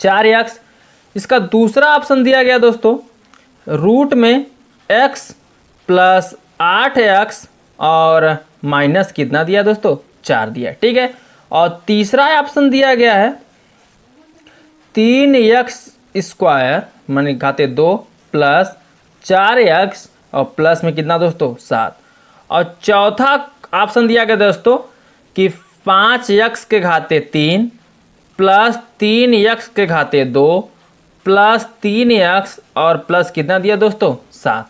4x। इसका दूसरा ऑप्शन दिया गया दोस्तों रूट में x प्लस 8x और माइनस कितना दिया दोस्तों 4 दिया, ठीक है। और तीसरा ऑप्शन दिया गया है 3x स्क्वायर माने घाते 2 प्लस 4x और प्लस में कितना दोस्तों 7। और चौथा ऑप्शन दिया गया दोस्तों कि 5x के घाते 3 प्लस 3x के घाते 2 प्लस 3x और प्लस कितना दिया दोस्तों 7।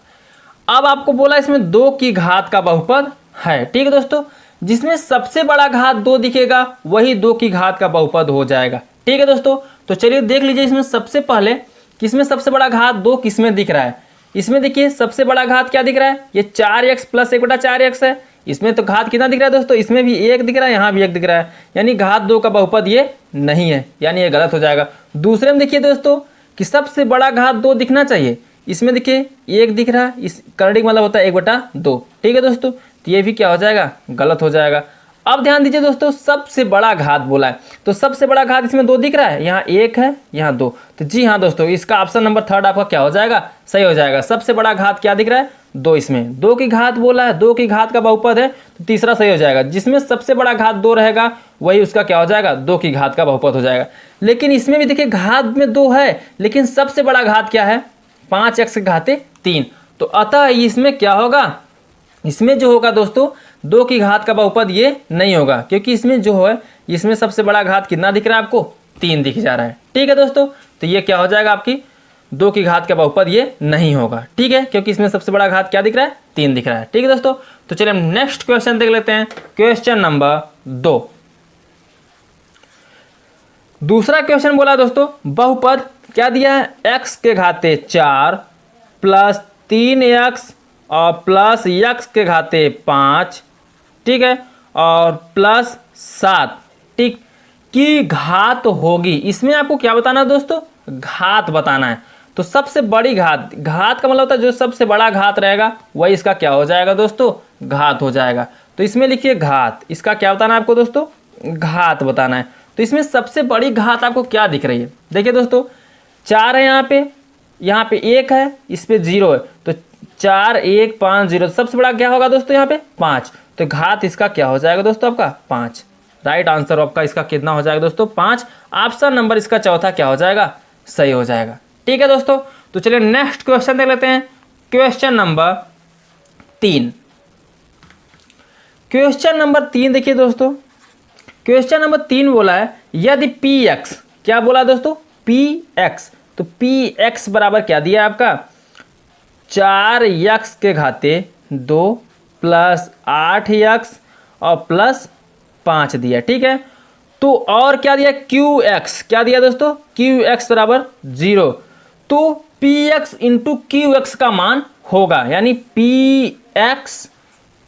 अब आपको बोला इसमें 2 की घात का बहुपद है, ठीक है दोस्तों। जिसमें सबसे बड़ा घात 2 दिखेगा वही 2 की घात का बहुपद हो जाएगा, ठीक है दोस्तों। तो चलिए देख लीजिए इसमें सबसे पहले किसमें सबसे बड़ा घात 2 किसमें दिख रहा है। इसमें देखिए सबसे बड़ा घात क्या दिख रहा है, ये 4x प्लस 1/4x है। इसमें तो घात कितना दिख रहा है दोस्तों, इसमें भी 1 दिख रहा है, यहाँ भी 1 दिख रहा है, यानी घात 2 का बहुपद ये नहीं है, यानी ये गलत हो जाएगा। दूसरे में देखिए दोस्तों कि सबसे बड़ा घात 2 दिखना चाहिए, इसमें देखिए 1 दिख रहा है, इस करंट मतलब होता है 1/2, ठीक है दोस्तों। तो ये भी क्या हो जाएगा, गलत हो जाएगा। अब ध्यान दीजिए दोस्तों सबसे बड़ा घात बोला है, तो सबसे बड़ा घात इसमें 2 दिख रहा है, यहाँ 1 है यहाँ 2, तो जी हाँ दोस्तों इसका ऑप्शन नंबर 3 आपका क्या हो जाएगा, सही हो जाएगा। सबसे बड़ा घात क्या दिख रहा है 2, इसमें 2 की घात बोला है, 2 की घात का बहुपद है, तो तीसरा सही हो जाएगा। जिसमें सबसे बड़ा घात 2 रहेगा वही उसका क्या हो जाएगा 2 की घात का बहुपद हो जाएगा। लेकिन इसमें भी देखिए घात में 2 है, लेकिन सबसे बड़ा घात क्या है 5x के घाते 3, तो अतः इसमें क्या होगा, इसमें जो होगा दोस्तों 2 की घात का बहुपद ये नहीं होगा, क्योंकि इसमें जो है इसमें सबसे बड़ा घात कितना दिख रहा है आपको 3 दिख जा रहा है, ठीक है दोस्तों। तो ये क्या हो जाएगा आपकी 2 की घात का बहुपद ये नहीं होगा, ठीक है, क्योंकि इसमें सबसे बड़ा घात क्या दिख रहा है 3 दिख रहा है, ठीक है दोस्तों। तो चलिए हम नेक्स्ट क्वेश्चन देख लेते हैं, क्वेश्चन नंबर 2। दूसरा क्वेश्चन बोला दोस्तों बहुपद क्या दिया है, x के घाते 4 प्लस 3x और प्लस x के घाते 5, ठीक है, और प्लस 7, ठीक, की घात होगी। इसमें आपको क्या बताना है दोस्तों, घात बताना है। तो सबसे बड़ी घात, घात का मतलब होता है जो सबसे बड़ा घात रहेगा वही इसका क्या हो जाएगा दोस्तों, घात हो जाएगा। तो इसमें लिखिए घात, इसका क्या बताना है आपको दोस्तों, घात बताना है। तो इसमें सबसे बड़ी घात आपको क्या दिख रही है, देखिए दोस्तों 4 है यहाँ पे 1 है, इस पे 0 है, तो 4 1 5 0, सबसे बड़ा क्या होगा दोस्तों यहाँ पे 5, तो घात इसका क्या हो जाएगा दोस्तों आपका 5। राइट आंसर आपका इसका कितना हो जाएगा दोस्तों 5। ऑप्शन नंबर इसका चौथा क्या हो जाएगा, सही हो जाएगा, ठीक है दोस्तों। तो चलिए नेक्स्ट क्वेश्चन देख लेते हैं, क्वेश्चन नंबर 3। क्वेश्चन नंबर 3 देखिए दोस्तों, क्वेश्चन नंबर 3 बोला है यदि px, क्या बोला दोस्तों px, तो px बराबर क्या दिया आपका 4x के घाते 2 प्लस 8x और प्लस 5 दिया, ठीक है। तो और क्या दिया qx, क्या दिया दोस्तों qx बराबर 0, तो px इंटू qx का मान होगा, यानी px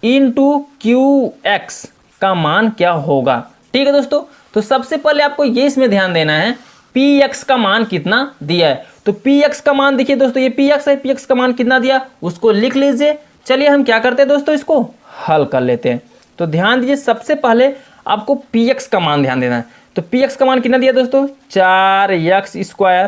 इंटू qx का मान क्या होगा, ठीक है दोस्तों। तो सबसे पहले आपको ये इसमें ध्यान देना है px का मान कितना दिया है। तो px का मान देखिए दोस्तों, ये px है, px का मान कितना दिया उसको लिख लीजिए। चलिए हम क्या करते हैं दोस्तों, इसको हल कर लेते हैं। तो ध्यान दीजिए सबसे पहले आपको px का मान ध्यान देना है। तो px का मान कितना दिया दोस्तों 4x स्क्वायर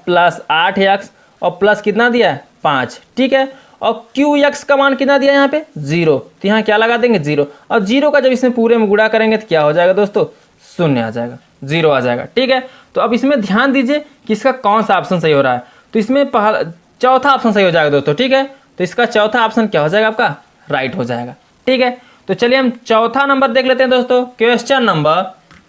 प्लस 8x और प्लस कितना दिया है 5, ठीक है। और qx का मान कितना दिया यहाँ पे 0, तो यहाँ क्या लगा देंगे 0, और 0 का जब इसमें पूरे में गुणा करेंगे तो क्या हो जाएगा दोस्तों 0 आ जाएगा, 0 आ जाएगा, ठीक है। तो अब इसमें ध्यान दीजिए कि इसका कौन सा ऑप्शन सही हो रहा है। तो इसमें पहला चौथा ऑप्शन सही हो जाएगा दोस्तों, ठीक है। तो इसका चौथा ऑप्शन क्या हो जाएगा आपका राइट हो जाएगा, ठीक है। तो चलिए हम चौथा नंबर देख लेते हैं दोस्तों, क्वेश्चन नंबर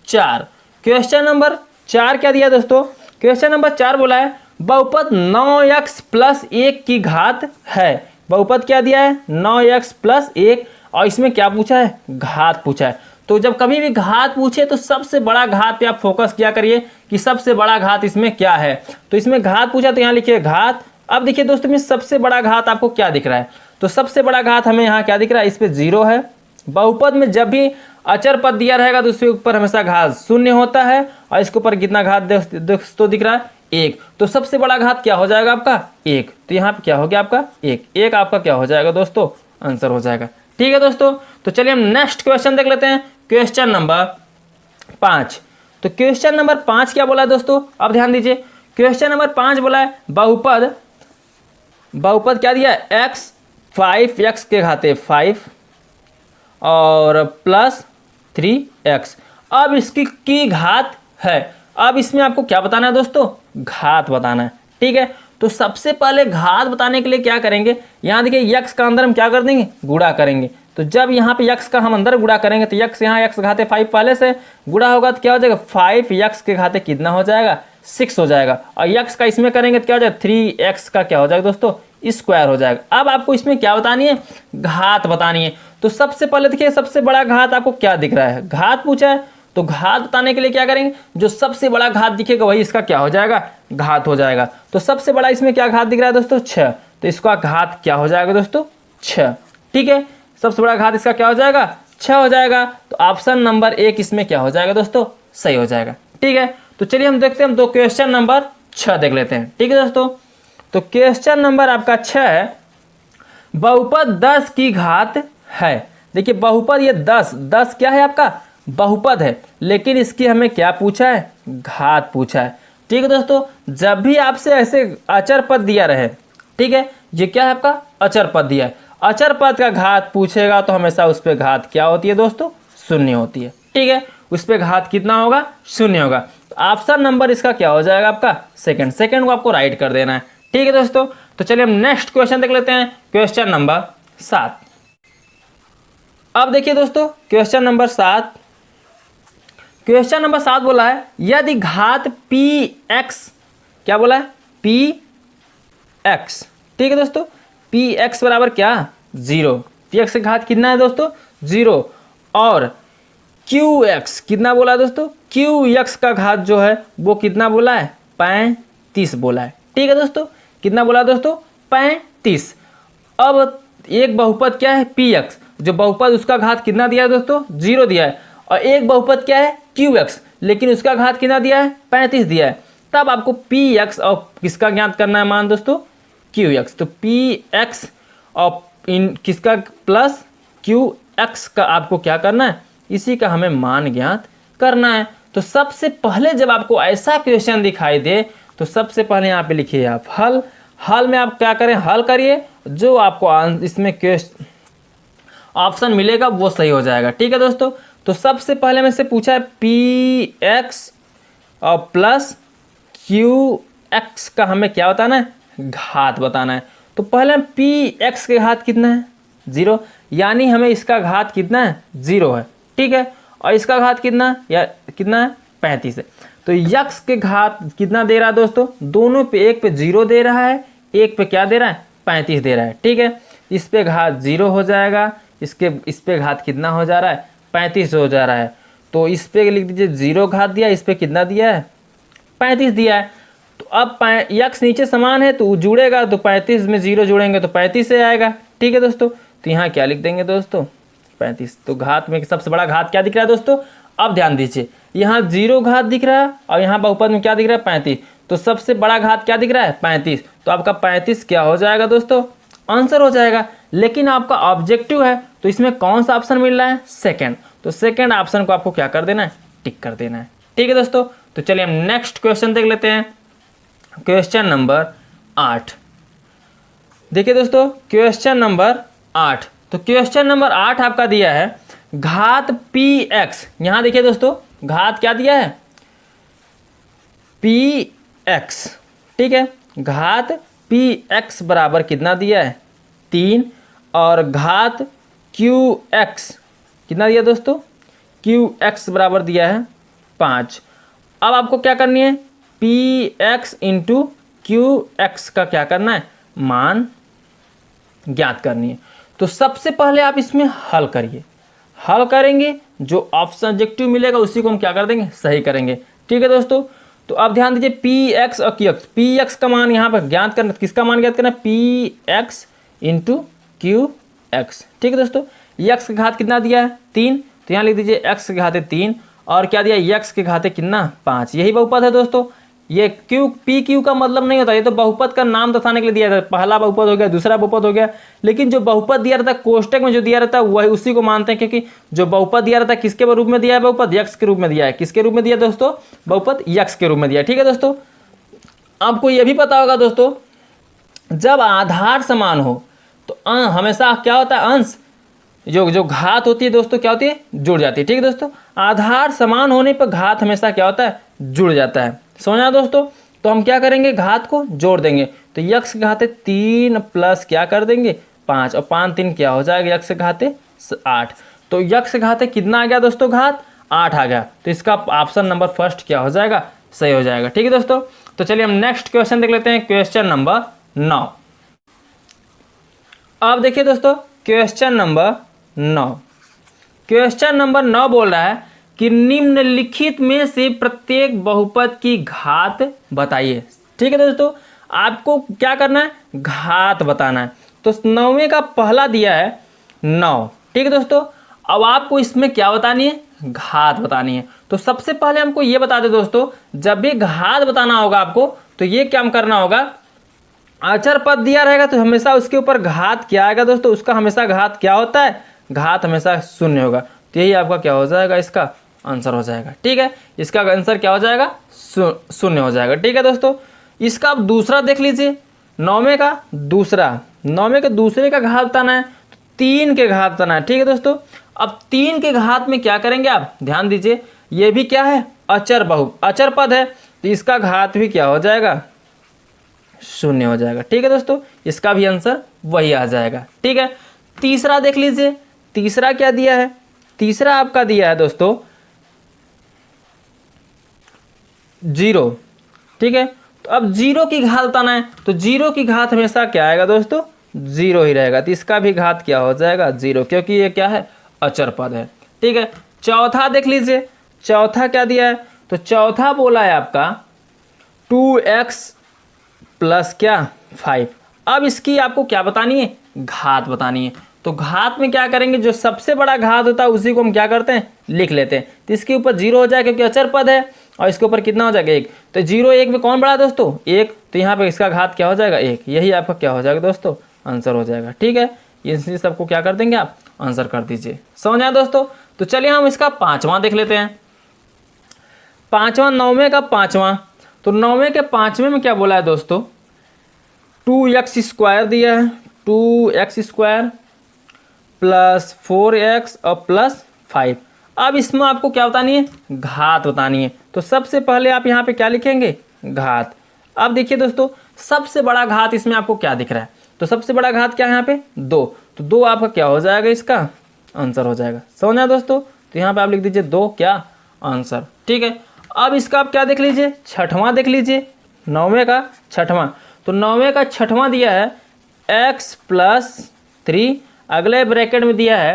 4। क्वेश्चन नंबर 4 क्या दिया दोस्तों, क्वेश्चन नंबर 4 बोला है बहुपद 9x प्लस 1 की घात है। बहुपद क्या दिया है 9x प्लस 1, और इसमें क्या पूछा है घात पूछा है। तो जब कभी भी घात पूछे तो सबसे बड़ा घात पे आप फोकस किया करिए कि सबसे बड़ा घात इसमें क्या है। तो इसमें घात पूछा तो यहाँ लिखिए घात। अब देखिए दोस्तों में सबसे बड़ा घात आपको क्या दिख रहा है, तो सबसे बड़ा घात हमें यहाँ क्या दिख रहा है, इस पे 0 है। बहुपद में जब भी अचर पद दिया रहेगा तो उसके ऊपर हमेशा घात 0 होता है, और इसके ऊपर कितना घात दोस्तों दिख रहा है 1, तो सबसे बड़ा घात क्या हो जाएगा आपका 1। तो यहाँ पे क्या हो गया आपका 1 आपका क्या हो जाएगा दोस्तों आंसर हो जाएगा, ठीक है दोस्तों। तो चलिए हम नेक्स्ट क्वेश्चन देख लेते हैं, क्वेश्चन नंबर 5। तो क्वेश्चन नंबर 5 क्या बोला है दोस्तों, अब ध्यान दीजिए। क्वेश्चन नंबर 5 बोला है बहुपद क्या दिया है, x 5x के घाते 5 और प्लस 3x। अब इसकी की घात है। अब इसमें आपको क्या बताना है दोस्तों, घात बताना है। ठीक है, तो सबसे पहले घात बताने के लिए क्या करेंगे, यहाँ देखिए x का अंदर हम क्या कर देंगे, गुणा करेंगे। तो जब यहाँ पे x का हम अंदर गुणा करेंगे तो x यहाँ x घाते 5 पहले से गुणा होगा तो क्या हो जाएगा, 5x के घाते कितना हो जाएगा, 6 हो जाएगा। और x का इसमें करेंगे तो क्या हो जाएगा, 3x का क्या हो जाएगा दोस्तों, स्क्वायर हो जाएगा। अब आपको इसमें क्या बतानी है, घात बतानी है। तो सबसे पहले देखिए सबसे बड़ा घात आपको क्या दिख रहा है, घात पूछा है। तो घात बताने के लिए क्या करेंगे, जो सबसे बड़ा घात दिखेगा वही इसका क्या हो जाएगा, घात हो जाएगा। तो सबसे बड़ा इसमें क्या घात दिख रहा है दोस्तों, 6। तो इसका घात क्या हो जाएगा दोस्तों, 6। ठीक है, सबसे बड़ा घात इसका क्या हो जाएगा, 6 हो जाएगा। तो ऑप्शन नंबर 1 इसमें क्या हो जाएगा दोस्तों, सही हो जाएगा। ठीक है, तो चलिए हम देखते हैं, हम तो क्वेश्चन नंबर 6 देख लेते हैं। ठीक है दोस्तों, तो क्वेश्चन नंबर आपका 6 है, बहुपद 10 की घात है। देखिए बहुपद ये 10 क्या है आपका, बहुपद है, लेकिन इसकी हमें क्या पूछा है, घात पूछा है। ठीक है दोस्तों, जब भी आपसे ऐसे अचर पद दिया रहे, ठीक है, ये क्या है आपका अचर पद दिया है, अचर पद का घात पूछेगा तो हमेशा उस पर घात क्या होती है दोस्तों, शून्य होती है। ठीक है, उस पर घात कितना होगा, शून्य होगा। तो ऑप्शन नंबर इसका क्या हो जाएगा आपका, सेकंड को आपको राइट कर देना है। ठीक है दोस्तों, तो चलिए हम नेक्स्ट क्वेश्चन देख लेते हैं, क्वेश्चन नंबर 7। अब देखिए दोस्तों क्वेश्चन नंबर 7, क्वेश्चन नंबर 7 बोला है यदि घात px, क्या बोला है, px। ठीक है दोस्तों, px बराबर क्या, 0। px की घात कितना है दोस्तों, 0। और qx कितना बोला है दोस्तों, qx का घात जो है वो कितना बोला है, 35 बोला है। ठीक है दोस्तों, कितना बोला दोस्तों, 35। अब एक बहुपद क्या है px, जो बहुपद उसका घात कितना दिया है दोस्तों, 0 दिया है। और एक बहुपद क्या है qx, लेकिन उसका घात कितना दिया है, 35 दिया है। तब आपको px और किसका ज्ञात करना है मान दोस्तों, qx। तो px और इन किसका प्लस qx का आपको क्या करना है, इसी का हमें मान ज्ञात करना है। तो सबसे पहले जब आपको ऐसा क्वेश्चन दिखाई दे तो सबसे पहले यहाँ पे लिखिए आप हल में आप क्या करें, हल करिए, जो आपको इसमें क्वेश्चन ऑप्शन मिलेगा वो सही हो जाएगा। ठीक है दोस्तों, तो सबसे पहले में से पूछा है px और प्लस qx का हमें क्या बताना है, घात बताना है। तो पहले px के घात कितना है, 0, यानी हमें इसका घात कितना है, 0 है। ठीक है, और इसका घात कितना है 35 है। तो x के घात कितना दे रहा है दोस्तों, दोनों पे, एक पे 0 दे रहा है, एक पे क्या दे रहा है, 35 दे रहा है। ठीक है, इस पे घात 0 हो जाएगा, इस पे घात कितना हो जा रहा है, 35 हो जा रहा है। तो इस पे लिख दीजिए 0 घात दिया, इस पे कितना दिया है, 35 दिया है। तो अब x नीचे समान है तो जुड़ेगा, तो 35 में 0 जुड़ेंगे तो 35 से आएगा। ठीक है दोस्तों, तो यहाँ क्या लिख देंगे दोस्तों, 35। तो घात में सबसे बड़ा घात क्या दिख रहा है दोस्तों, अब ध्यान दीजिए, यहाँ 0 घात दिख रहा है और यहाँ बहुपद में क्या दिख रहा है, 35। तो सबसे बड़ा घात क्या दिख रहा है, 35। तो आपका 35 क्या हो जाएगा दोस्तों, आंसर हो जाएगा। लेकिन आपका ऑब्जेक्टिव है तो इसमें कौन सा ऑप्शन मिल रहा है, सेकंड। तो सेकंड ऑप्शन को आपको क्या कर देना है, टिक कर देना है। ठीक है दोस्तों, तो चलिए हम नेक्स्ट क्वेश्चन देख लेते हैं, क्वेश्चन नंबर 8। देखिए दोस्तों क्वेश्चन नंबर 8, तो क्वेश्चन नंबर 8 आपका दिया है घात px। यहाँ देखिए दोस्तों घात क्या दिया है, px। ठीक है, घात px बराबर कितना दिया है, 3। और घात qx कितना दिया दोस्तों, qx बराबर दिया है 5। अब आपको क्या करनी है, px इंटू qx का क्या करना है, मान ज्ञात करनी है। तो सबसे पहले आप इसमें हल करिए, हल करेंगे जो ऑप्शन ऑब्जेक्टिव मिलेगा उसी को हम क्या कर देंगे, सही करेंगे। ठीक है दोस्तों, तो अब ध्यान दीजिए px और qx, px का मान यहाँ पर ज्ञात करना, किसका मान ज्ञात करना, px इंटू qx। ठीक है दोस्तों, x के घात कितना दिया है, 3। तो यहाँ लिख दीजिए x के घाते 3 और क्या दिया, x के घाते कितना, 5। यही बहुपद है दोस्तों, ये क्यू पी क्यू का मतलब नहीं होता, ये तो बहुपद का नाम दर्शाने के लिए दिया जाता है। पहला बहुपद हो गया, दूसरा बहुपद हो गया, लेकिन जो बहुपद दिया रहता है कोष्टक में जो दिया रहता है वही उसी को मानते हैं, क्योंकि जो बहुपद दिया रहता है किसके रूप में दिया है, बहुपद यक्स के रूप में दिया है। किसके रूप में दिया दोस्तों, बहुपद यक्स के रूप में दिया। ठीक है दोस्तों, आपको ये भी पता होगा दोस्तों, जब आधार समान हो तो हमेशा क्या होता है, अंश जो घात होती है दोस्तों क्या होती है, जुड़ जाती है। ठीक है दोस्तों, आधार समान होने पर घात हमेशा क्या होता है, जुड़ जाता है। समझना दोस्तों, तो हम क्या करेंगे, घात को जोड़ देंगे। तो यक्स घाते 3 प्लस क्या कर देंगे 5, और 5 3 क्या हो जाएगा, यक्स घाते 8। तो यक्स घाते कितना आ गया दोस्तों, घात 8 आ गया। तो इसका ऑप्शन नंबर फर्स्ट क्या हो जाएगा, सही हो जाएगा। ठीक है दोस्तों, तो चलिए हम नेक्स्ट क्वेश्चन देख लेते हैं, क्वेश्चन नंबर 9। अब देखिए दोस्तों क्वेश्चन नंबर 9, क्वेश्चन नंबर 9 बोल रहा है कि निम्नलिखित में से प्रत्येक बहुपद की घात बताइए। ठीक है दोस्तों, आपको क्या करना है, घात बताना है। तो 9वें का पहला दिया है 9। ठीक है दोस्तों, अब आपको इसमें क्या बतानी है, घात बतानी है। तो सबसे पहले हमको ये बता दे दोस्तों, जब भी घात बताना होगा आपको तो ये क्या करना होगा, अचर पद दिया रहेगा तो हमेशा उसके ऊपर घात क्या आएगा दोस्तों, उसका हमेशा घात क्या होता है, घात हमेशा शून्य होगा। तो यही आपका क्या हो जाएगा, इसका आंसर हो जाएगा। ठीक है, इसका आंसर क्या हो जाएगा, शून्य हो जाएगा। ठीक है दोस्तों, इसका आप दूसरा देख लीजिए, 9वें का दूसरा, 9वें के दूसरे का घात बताना है, 3 के घात बताना है। ठीक है दोस्तों, अब 3 के घात में क्या करेंगे आप, ध्यान दीजिए, ये भी क्या है, अचर पद है, तो इसका घात भी क्या हो जाएगा, शून्य हो जाएगा। ठीक है दोस्तों, इसका भी आंसर वही आ जाएगा। ठीक है, तीसरा देख लीजिए, तीसरा क्या दिया है, तीसरा आपका दिया है दोस्तों 0। ठीक है, तो अब 0 की घात बताना है, तो 0 की घात हमेशा क्या आएगा दोस्तों, 0 ही रहेगा। तो इसका भी घात क्या हो जाएगा, 0, क्योंकि ये क्या है, अचर पद है। ठीक है, चौथा देख लीजिए, चौथा क्या दिया है, तो चौथा बोला है आपका 2x प्लस क्या 5। अब इसकी आपको क्या बतानी है, घात बतानी है। तो घात में क्या करेंगे, जो सबसे बड़ा घात होता है उसी को हम क्या करते हैं, लिख लेते हैं। तो इसके ऊपर 0 हो जाएगा क्योंकि अचर पद है, और इसके ऊपर कितना हो जाएगा 1। तो 0 1 में कौन बड़ा दोस्तों, 1। तो यहाँ पे इसका घात क्या हो जाएगा, 1। यही आपका क्या हो जाएगा दोस्तों, आंसर हो जाएगा। ठीक है, इसी सबको क्या कर देंगे आप, आंसर कर दीजिए। समझ आया दोस्तों, तो चलिए हम इसका 5वां देख लेते हैं। 5वां 9वें का 5वां, तो 9वें के 5वें में क्या बोला है दोस्तों, 2x² दिया है, 2x² प्लस 4x और प्लस 5। अब इसमें आपको क्या बतानी है, घात बतानी है। तो सबसे पहले आप यहाँ पे क्या लिखेंगे, घात। अब देखिए दोस्तों, सबसे बड़ा घात इसमें आपको क्या दिख रहा है, तो सबसे बड़ा घात क्या है यहाँ पे 2। तो 2 आपका क्या हो जाएगा, इसका आंसर हो जाएगा। समझना दोस्तों, तो यहाँ पे आप लिख दीजिए 2 क्या आंसर। ठीक है, अब इसका आप क्या देख लीजिए, 6वां देख लीजिए, 9वें का 6वां। तो 9वें का 6वां दिया है x प्लस 3, अगले ब्रैकेट में दिया है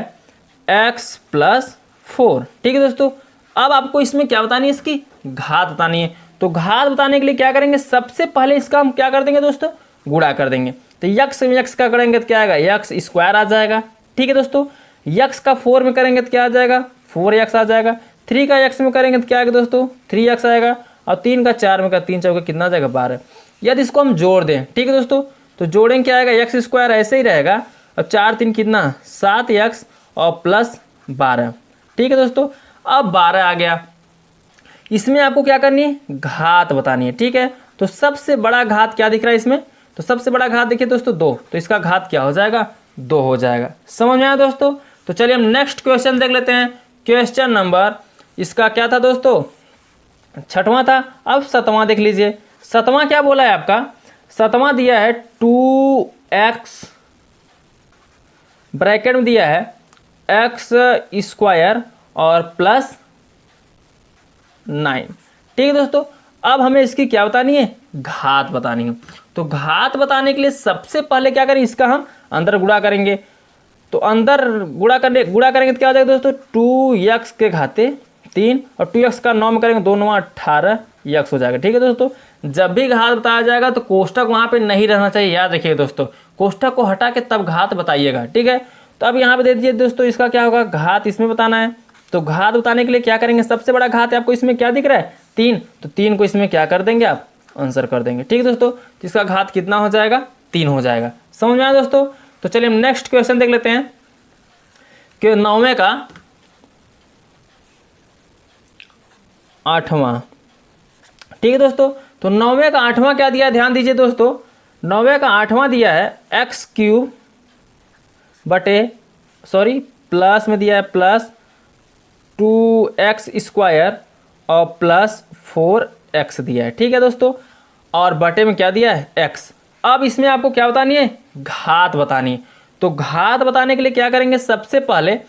x प्लस 4। ठीक है दोस्तों, अब आपको इसमें क्या बतानी है, इसकी घात बतानी है। तो घात बताने के लिए क्या करेंगे, सबसे पहले इसका हम क्या कर देंगे दोस्तों, गुणा कर देंगे। तो यक्स में यक्स का करेंगे तो क्या आएगा, x² आ जाएगा। ठीक है दोस्तों, यक्स का 4 में करेंगे तो क्या आ जाएगा, 4x आ जाएगा। 3 का x में करेंगे तो क्या आएगा दोस्तों, 3x आएगा। और 3 का 4 में का 3 चौके कितना आ जाएगा, 12। यदि इसको हम जोड़ दें, ठीक है दोस्तों, तो जोड़ेंगे क्या आएगा, x² ऐसे ही रहेगा, और 4 3 कितना 7x और प्लस 12। ठीक है दोस्तों, अब 12 आ गया, इसमें आपको क्या करनी है, घात बतानी है। ठीक है, तो सबसे बड़ा घात क्या दिख रहा है इसमें, तो सबसे बड़ा घात देखिए दोस्तों 2, तो इसका घात क्या हो जाएगा, 2 हो जाएगा। समझ में आया दोस्तों, तो चलिए हम नेक्स्ट क्वेश्चन देख लेते हैं। क्वेश्चन नंबर इसका क्या था दोस्तों, 6वां था। अब 7वां देख लीजिए, 7वां क्या बोला है आपका, 7वां दिया है 2x ब्रैकेट में दिया है x² और प्लस 9। ठीक है दोस्तों, अब हमें इसकी क्या बतानी है, घात बतानी है। तो घात बताने के लिए सबसे पहले क्या करें, इसका हम अंदर गुणा करेंगे। तो अंदर गुणा करेंगे तो क्या हो जाएगा दोस्तों, 2x के घाते 3 और 2x का 9 में करेंगे, 2 9 18x हो जाएगा। ठीक है दोस्तों, जब भी घात बताया जाएगा तो कोष्टक वहाँ पे नहीं रहना चाहिए, याद रखिएगा दोस्तों, कोष्टक को हटा के तब घात बताइएगा। ठीक है, तो अब यहाँ पे दे दीजिए दोस्तों, इसका क्या होगा, घात इसमें बताना है। तो घात बताने के लिए क्या करेंगे, सबसे बड़ा घात है आपको इसमें क्या दिख रहा है, 3, तो 3 को इसमें क्या कर देंगे आप, आंसर कर देंगे। ठीक है दोस्तों, तो इसका घात कितना हो जाएगा, 3 हो जाएगा। समझ में आया दोस्तों। तो चलिए हम नेक्स्ट क्वेश्चन देख लेते हैं कि 9वें का 8वां। ठीक है दोस्तों, तो 9वें का 8वां क्या दिया है, ध्यान दीजिए दोस्तों। 9वें का 8वां दिया है एक्स क्यूब बटे प्लस में दिया है प्लस 2x स्क्वायर और प्लस 4x दिया है। ठीक है दोस्तों, और बटे में क्या दिया है, x। अब इसमें आपको क्या बतानी है, घात बतानी है। तो घात बताने के लिए क्या करेंगे, सबसे पहले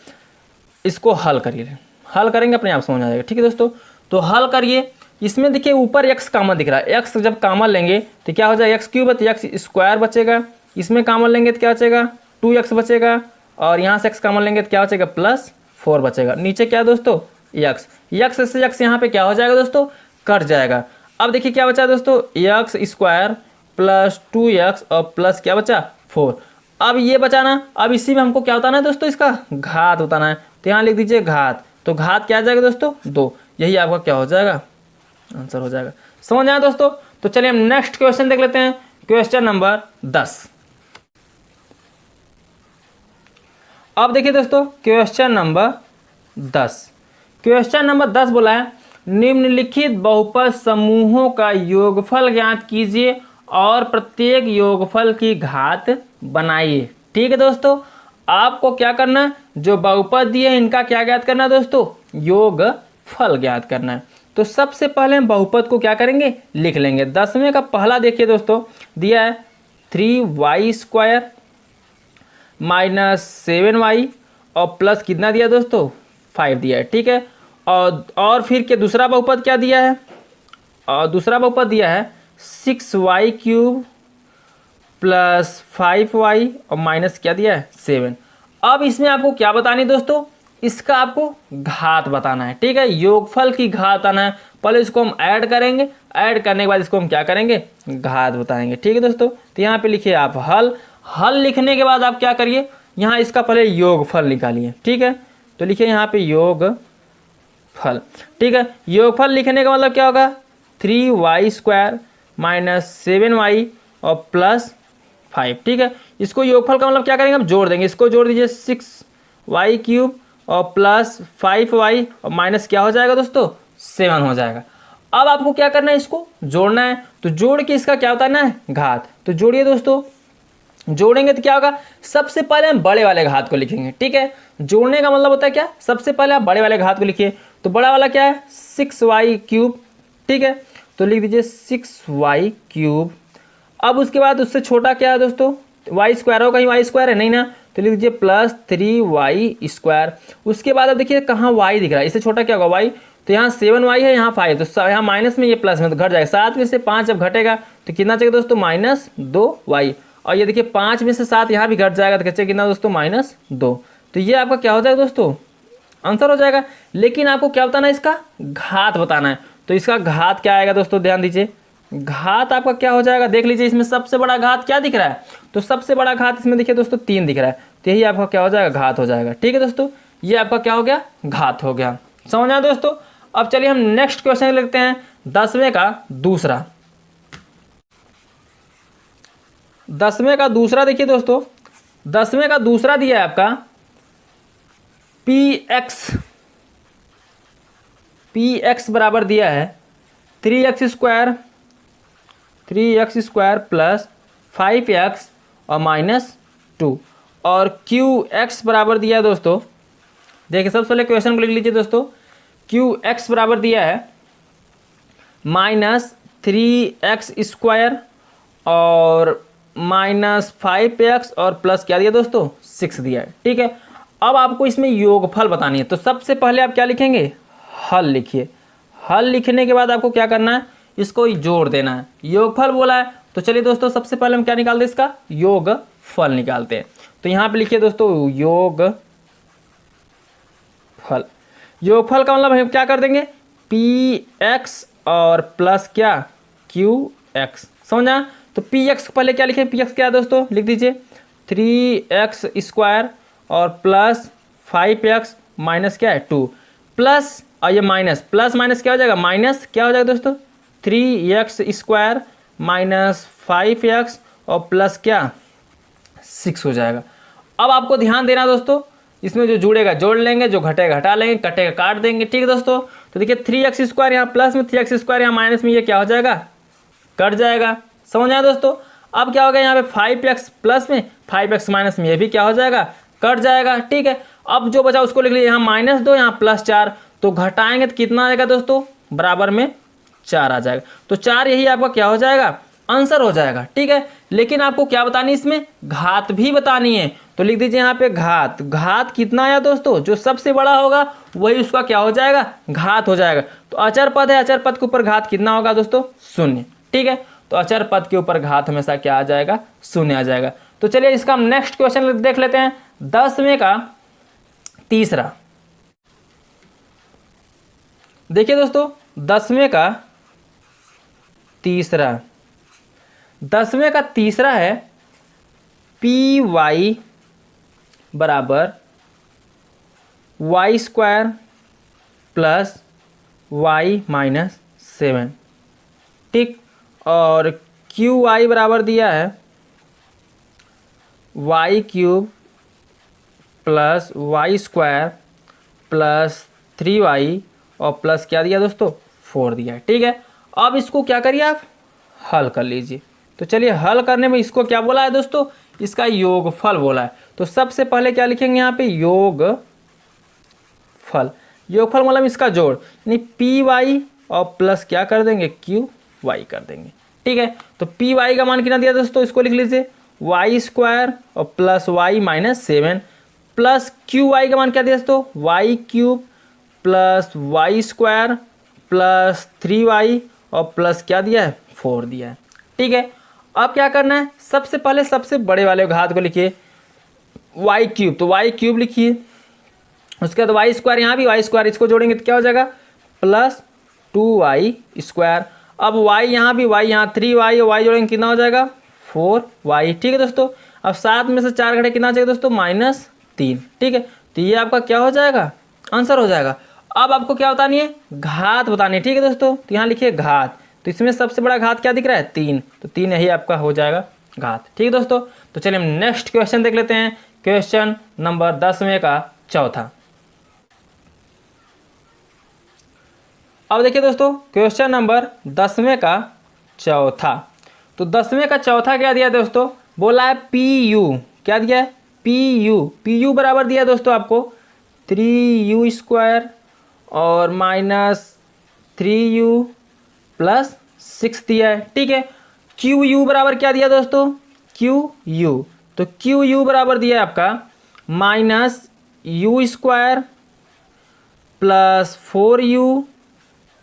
इसको हल करिए, हल करेंगे अपने आप समझ आ जाएगा। ठीक है दोस्तों, तो हल करिए। इसमें देखिए ऊपर x कॉमन दिख रहा है, x जब कॉमन लेंगे तो क्या हो जाएगा, एक्स क्यूब तो एक्स स्क्वायर बचेगा। इसमें कॉमन लेंगे तो क्या बचेगा, 2x बचेगा। और यहाँ से x कॉमन लेंगे तो क्या बचेगा, प्लस 4 बचेगा। नीचे क्या दोस्तों, x से x यहाँ पे क्या हो जाएगा दोस्तों, कट जाएगा। अब देखिए क्या बचा दोस्तों, एक्स स्क्वायर प्लस 2x और प्लस क्या बचा, 4। अब ये बचाना, अब इसी में हमको क्या बताना है दोस्तों, इसका घात बताना है। तो यहाँ लिख दीजिए घात, तो घात क्या आ जाएगा दोस्तों, 2। यही आपका क्या हो जाएगा, आंसर हो जाएगा। समझ आया दोस्तों। तो चलिए हम नेक्स्ट क्वेश्चन देख लेते हैं, क्वेश्चन नंबर 10। अब देखिए दोस्तों क्वेश्चन नंबर 10। क्वेश्चन नंबर 10 बोला है निम्नलिखित बहुपद समूहों का योगफल ज्ञात कीजिए और प्रत्येक योगफल की घात बनाइए। ठीक है दोस्तों, आपको क्या करना है, जो बहुपद दिए हैं इनका क्या ज्ञात करना है दोस्तों, योगफल ज्ञात करना है। तो सबसे पहले हम बहुपद को क्या करेंगे, लिख लेंगे। 10वें का पहला देखिए दोस्तों, दिया है 3y स्क्वायर माइनस 7y और प्लस कितना दिया दोस्तों, 5 दिया है। ठीक है, और फिर के दूसरा बहुपद क्या दिया है, और दूसरा बहुपद दिया है 6y क्यूब प्लस 5y और माइनस क्या दिया है, 7। अब इसमें आपको क्या बतानी है दोस्तों, इसका आपको घात बताना है। ठीक है, योगफल की घात आना है। पहले इसको हम ऐड करेंगे, ऐड करने के बाद इसको हम क्या करेंगे, घात बताएंगे। ठीक है दोस्तों, तो यहाँ पे लिखिए आप हल लिखने के बाद आप क्या करिए, यहाँ इसका पहले योगफल निकालिए। ठीक है, तो लिखिए यहाँ पे योगफल। ठीक है, योगफल लिखने का मतलब क्या होगा, 3y स्क्वायर माइनस 7y और प्लस 5। ठीक है, इसको योगफल का मतलब क्या करेंगे, हम जोड़ देंगे। इसको जोड़ दीजिए 6y क्यूब और प्लस 5y और माइनस क्या हो जाएगा दोस्तों, 7 हो जाएगा। अब आपको क्या करना है, इसको जोड़ना है। तो जोड़ के इसका क्या बताना है, घात। तो जोड़िए दोस्तों, जोड़ेंगे तो क्या होगा, सबसे पहले हम बड़े वाले घात को लिखेंगे। ठीक है, जोड़ने का मतलब होता है क्या, सबसे पहले आप बड़े वाले घात को लिखिए। तो बड़ा वाला क्या है, 6y क्यूब। ठीक है, तो लिख दीजिए 6y क्यूब। अब उसके बाद उससे छोटा क्या है दोस्तों, y स्क्वायर हो, कहीं y स्क्वायर है नहीं ना, तो लिख दीजिए प्लस 3y स्क्वायर। उसके बाद अब देखिए कहाँ y दिख रहा है, इससे छोटा क्या होगा y, तो यहाँ 7y है, यहाँ 5, तो यहाँ माइनस में ये प्लस में तो घट जाएगा। 7 में से 5 जब घटेगा तो कितना चाहिए दोस्तों, माइनस 2y। और ये देखिए 5 में से 7 यहाँ भी घट जाएगा तो कैसे कितना दोस्तों, माइनस 2। तो ये आपका क्या हो जाएगा दोस्तों, आंसर हो जाएगा। लेकिन आपको क्या बताना है, इसका घात बताना है। तो इसका घात क्या आएगा दोस्तों, ध्यान दीजिए। घात आपका क्या हो जाएगा, देख लीजिए इसमें सबसे बड़ा घात क्या दिख रहा है, तो सबसे बड़ा घात इसमें देखिए दोस्तों 3 दिख रहा है। तो यही आपका क्या हो जाएगा, घात हो जाएगा। ठीक है दोस्तों, ये आपका क्या हो गया, घात हो गया। समझ आया दोस्तों। अब चलिए हम नेक्स्ट क्वेश्चन लिखते हैं, 10वें का दूसरा। 10वें का दूसरा देखिए दोस्तों, 10वें का दूसरा दिया है आपका px बराबर दिया है 3x स्क्वायर प्लस 5x और माइनस 2। और qx बराबर दिया है दोस्तों, देखिए सबसे पहले क्वेश्चन को लिख लीजिए दोस्तों। qx बराबर दिया है माइनस 3x स्क्वायर और माइनस 5x और प्लस क्या दिया दोस्तों, 6 दिया है। ठीक है, अब आपको इसमें योगफल बतानी है। तो सबसे पहले आप क्या लिखेंगे, हल लिखिए। हल लिखने के बाद आपको क्या करना है, इसको जोड़ देना है। योगफल बोला है तो चलिए दोस्तों सबसे पहले हम क्या निकालते हैं, इसका योगफल निकालते हैं। तो यहाँ पे लिखिए दोस्तों योगफल। योगफल का मतलब हम क्या कर देंगे, px और प्लस क्या qx। समझा। तो px पहले क्या लिखें, px क्या है दोस्तों, लिख दीजिए 3x स्क्वायर और प्लस 5x माइनस क्या है 2 प्लस और ये माइनस, प्लस माइनस क्या हो जाएगा, माइनस क्या हो जाएगा दोस्तों, 3x² माइनस 5x और प्लस क्या 6 हो जाएगा। अब आपको ध्यान देना दोस्तों, इसमें जो जुड़ेगा जोड़ लेंगे, जो घटेगा घटा लेंगे, कटेगा काट देंगे, ठीक है दोस्तों। तो देखिए 3x² यहाँ प्लस में, 3x² यहाँ माइनस में, ये क्या हो जाएगा, कट जाएगा। समझ आया दोस्तों। अब क्या होगा, यहाँ पे 5x प्लस में, 5x माइनस में, ये भी क्या हो जाएगा, कट जाएगा, ठीक है। अब जो बचा उसको लिख लीजिए, यहाँ -2 यहाँ +4, तो घटाएंगे तो कितना आएगा दोस्तों, बराबर में 4 आ जाएगा। तो 4 यही आपका क्या हो जाएगा, आंसर हो जाएगा, ठीक है। लेकिन आपको क्या बतानी, इसमें घात भी बतानी है। तो लिख दीजिए यहाँ पे घात, घात कितना आया दोस्तों, जो सबसे बड़ा होगा वही उसका क्या हो जाएगा, घात हो जाएगा। तो अचर पद है, अचर पद के ऊपर घात कितना होगा दोस्तों, 0, ठीक है। तो अचर पद के ऊपर घात हमेशा क्या आ जाएगा, 0 आ जाएगा। तो चलिए इसका हम नेक्स्ट क्वेश्चन देख लेते हैं, 10वें का तीसरा। देखिए दोस्तों 10वें का तीसरा, 10वें का तीसरा है py बराबर y² प्लस y माइनस 7, ठीक। और qy बराबर दिया है y³ plus y² plus 3y और प्लस क्या दिया दोस्तों, 4 दिया है, ठीक है। अब इसको क्या करिए, आप हल कर लीजिए। तो चलिए हल करने में इसको क्या बोला है दोस्तों, इसका योगफल बोला है। तो सबसे पहले क्या लिखेंगे यहाँ पे, योगफल। योगफल मतलब इसका जोड़, यानी py और प्लस क्या कर देंगे, qy कर देंगे, ठीक है। तो py का मान कितना दिया दोस्तों, इसको लिख लीजिए y² और plus y minus 7 plus qy का मान क्या दिया दोस्तों, y³ plus y² plus 3y और प्लस क्या दिया है, 4 दिया है, ठीक है। अब क्या करना है, सबसे पहले सबसे बड़े वाले घात को लिखिए y³, तो y³ लिखिए। उसके बाद y² यहाँ भी y², इसको जोड़ेंगे तो क्या हो जाएगा, प्लस 2y²। अब y यहाँ भी, y यहाँ 3y और y जोड़ेंगे कितना हो जाएगा, 4y, ठीक है दोस्तों। अब 7 में से 4 घटे कितना चाहिए दोस्तों, -3, ठीक है। तो ये आपका क्या हो जाएगा, आंसर हो जाएगा। अब आपको क्या बतानी है, घात बतानी है, ठीक है दोस्तों। तो यहाँ लिखिए घात, तो इसमें सबसे बड़ा घात क्या दिख रहा है, 3, तो 3 यही आपका हो जाएगा घात, ठीक है दोस्तों। तो चलिए हम नेक्स्ट क्वेश्चन देख लेते हैं, क्वेश्चन नंबर 10वें का चौथा। अब देखिए दोस्तों क्वेश्चन नंबर 10वें का चौथा। तो 10वें का चौथा क्या दिया दोस्तों, बोला है PU, क्या दिया है, PU बराबर दिया दोस्तों आपको 3u² और माइनस 3u प्लस 6 दिया है, ठीक है। QU बराबर क्या दिया दोस्तों, QU, तो QU बराबर दिया है आपका -u² प्लस 4u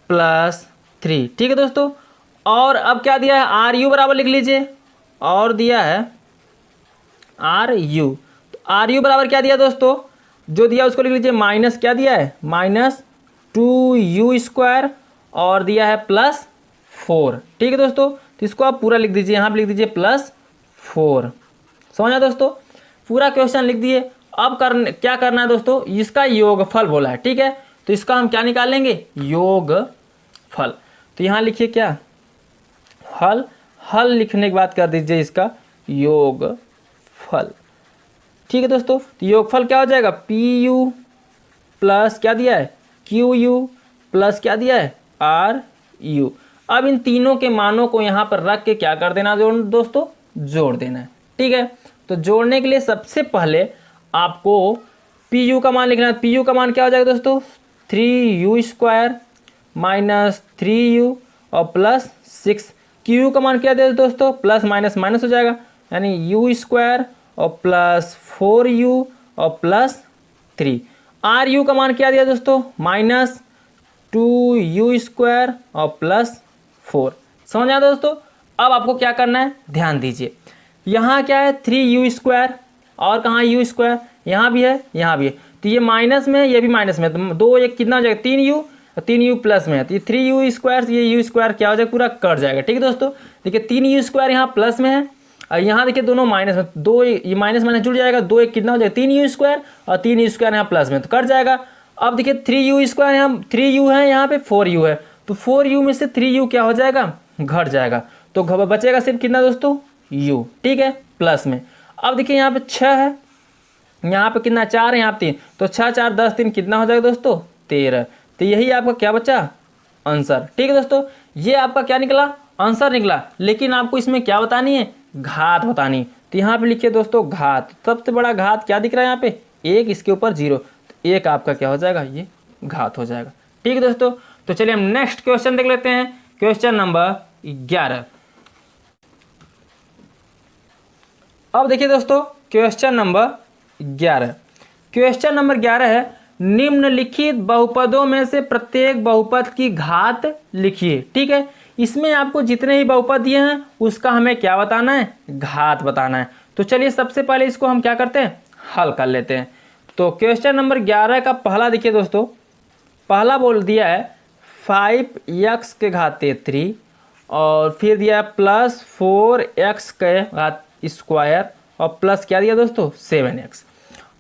प्लस 3, ठीक है दोस्तों। और अब क्या दिया है, RU बराबर लिख लीजिए, और दिया है RU, तो RU बराबर क्या दिया दोस्तों, जो दिया उसको लिख लीजिए, माइनस क्या दिया है, -2u² और दिया है +4, ठीक है दोस्तों। तो इसको आप पूरा लिख दीजिए, यहाँ पे लिख दीजिए +4। समझा दोस्तों, पूरा क्वेश्चन लिख दिए। अब क्या करना है दोस्तों, इसका योगफल बोला है, ठीक है। तो इसका हम क्या निकालेंगे, योगफल। तो यहाँ लिखिए क्या, हल, हल लिखने के बाद कर दीजिए इसका योगफल, ठीक है दोस्तों। तो योगफल क्या हो जाएगा, PU प्लस क्या दिया है, QU प्लस क्या दिया है, RU। अब इन तीनों के मानों को यहाँ पर रख के क्या कर देना दोस्तों, जोड़ देना है, ठीक है। तो जोड़ने के लिए सबसे पहले आपको PU का मान लिखना है। PU का मान क्या हो जाएगा दोस्तों, 3u² माइनस 3u और प्लस 6। QU का मान क्या दिया दोस्तों, प्लस माइनस माइनस हो जाएगा, यानी u² और प्लस 4u और प्लस 3। RU का मान क्या दिया दोस्तों, -2u² और प्लस 4। समझ आया दोस्तों। अब आपको क्या करना है, ध्यान दीजिए, यहाँ क्या है 3u², और कहाँ u², यहाँ भी है, यहाँ भी है। तो ये माइनस में है, ये भी माइनस में है, तो 2 एक कितना हो जाएगा, 3u, 3u प्लस में है, तो ये 3u² ये u² क्या हो जाएगा, पूरा कट जाएगा, ठीक है दोस्तों। देखिए 3u² यहाँ प्लस में है, और यहाँ देखिए दोनों माइनस में, 2 ये माइनस माइनस जुड़ जाएगा, 2 एक कितना हो जाएगा, 3u² और 3u² यहाँ प्लस में, तो कट जाएगा। अब देखिए 3u², हम 3u है यहाँ पे 4u है, तो 4u में से 3u क्या हो जाएगा, घट जाएगा, तो बचेगा सिर्फ कितना दोस्तों, u, ठीक है, प्लस में। अब देखिए यहाँ पे 6 है, यहाँ पे कितना 4 है, यहाँ पे 3, तो 6 4 10 3 कितना हो जाएगा दोस्तों, 13। तो यही आपका क्या बचा, आंसर। ठीक है दोस्तों, ये आपका क्या निकला, आंसर निकला। लेकिन आपको इसमें क्या बतानी है, घात बतानी। तो यहाँ पे लिखिए दोस्तों घात, सबसे बड़ा घात क्या दिख रहा है यहाँ पे, 1, इसके ऊपर 0, तो 1 आपका क्या हो जाएगा, ये घात हो जाएगा। ठीक है दोस्तों, तो चलिए हम नेक्स्ट क्वेश्चन देख लेते हैं, क्वेश्चन नंबर 11। अब देखिए दोस्तों क्वेश्चन नंबर 11, क्वेश्चन नंबर 11 है, निम्नलिखित बहुपदों में से प्रत्येक बहुपद की घात लिखिए। ठीक है, इसमें आपको जितने ही बहुपद दिए हैं उसका हमें क्या बताना है, घात बताना है। तो चलिए सबसे पहले इसको हम क्या करते हैं, हल कर लेते हैं। तो क्वेश्चन नंबर 11 का पहला देखिए दोस्तों, पहला बोल दिया है 5x के घात 3 और फिर दिया है प्लस 4x के घात स्क्वायर और प्लस क्या दिया दोस्तों 7x।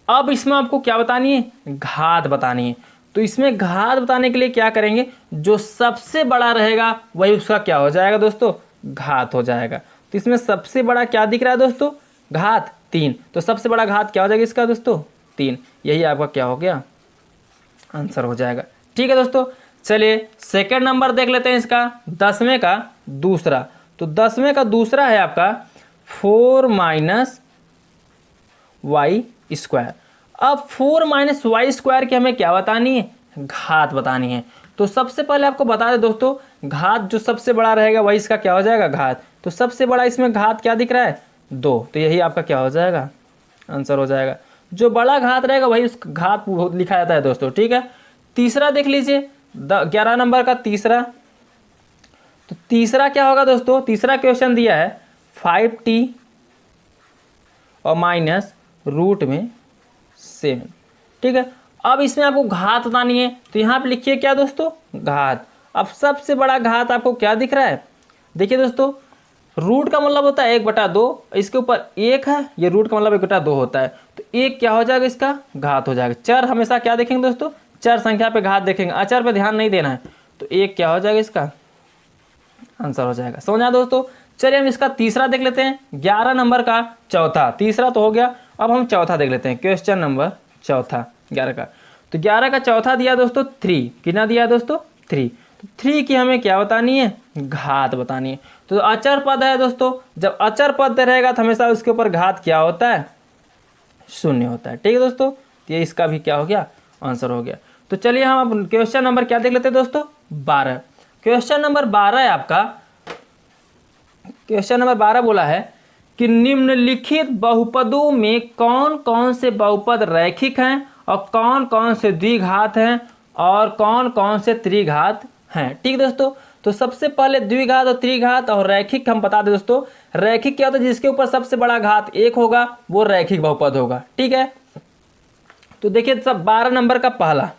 अब इसमें आपको क्या बतानी है, घात बतानी है। तो इसमें घात बताने के लिए क्या करेंगे, जो सबसे बड़ा रहेगा वही उसका क्या हो जाएगा दोस्तों, घात हो जाएगा। तो इसमें सबसे बड़ा क्या दिख रहा है दोस्तों, घात 3, तो सबसे बड़ा घात क्या हो जाएगा इसका दोस्तों, 3। यही आपका क्या हो गया, आंसर हो जाएगा। ठीक है दोस्तों, चलिए सेकेंड नंबर देख लेते हैं इसका, 10वें का दूसरा। तो 10वें का दूसरा है आपका 4 y²। अब 4 y² की हमें क्या बतानी है, घात बतानी है। तो सबसे पहले आपको बता दें दोस्तों, घात जो सबसे बड़ा रहेगा वही इसका क्या हो जाएगा, घात। तो सबसे बड़ा इसमें घात क्या दिख रहा है, 2, तो यही आपका क्या हो जाएगा, आंसर हो जाएगा। जो बड़ा घात रहेगा वही उस घात लिखा जाता है दोस्तों। ठीक है, तीसरा देख लीजिए, 11 नंबर का तीसरा। तो तीसरा क्या होगा दोस्तों, तीसरा क्वेश्चन दिया है 5t और माइनस रूट में 7। ठीक है, अब इसमें आपको घात बतानी है। तो यहाँ पे लिखिए क्या दोस्तों, घात। अब सबसे बड़ा घात आपको क्या दिख रहा है, देखिए दोस्तों, रूट का मतलब होता है 1/2, इसके ऊपर 1 है, ये रूट का मतलब 1/2 होता है। तो 1 क्या हो जाएगा, इसका घात हो जाएगा। चर हमेशा क्या देखेंगे दोस्तों, चर संख्या पे घात देखेंगे, अचर पे ध्यान नहीं देना है। तो 1 क्या हो जाएगा, इसका आंसर हो जाएगा। समझा दोस्तों। चलिए हम इसका तीसरा देख लेते हैं, 11 नंबर का चौथा। तीसरा तो हो गया, अब हम चौथा देख लेते हैं, क्वेश्चन नंबर चौथा 11 का। तो 11 का चौथा दिया दोस्तों 3, कितना दिया दोस्तों 3। तो 3 की हमें क्या बतानी है, घात बतानी है। तो अचर पद है दोस्तों, जब अचर पद रहेगा तो हमेशा उसके ऊपर घात क्या होता है, 0 होता है। ठीक है दोस्तों, ये इसका भी क्या हो गया, आंसर हो गया। तो चलिए हम अब क्वेश्चन नंबर क्या देख लेते हैं दोस्तों, 12। क्वेश्चन नंबर 12 है आपका, क्वेश्चन नंबर 12 बोला है कि निम्नलिखित बहुपदों में कौन कौन से बहुपद रैखिक हैं और कौन कौन से द्विघात हैं और कौन कौन से त्रिघात हैं। ठीक दोस्तों, तो सबसे पहले द्विघात और त्रिघात और रैखिक हम बता दें दोस्तों। रैखिक क्या होता है, जिसके ऊपर सबसे बड़ा घात 1 होगा वो रैखिक बहुपद होगा। ठीक है, तो देखिए सब 12 नंबर का पहला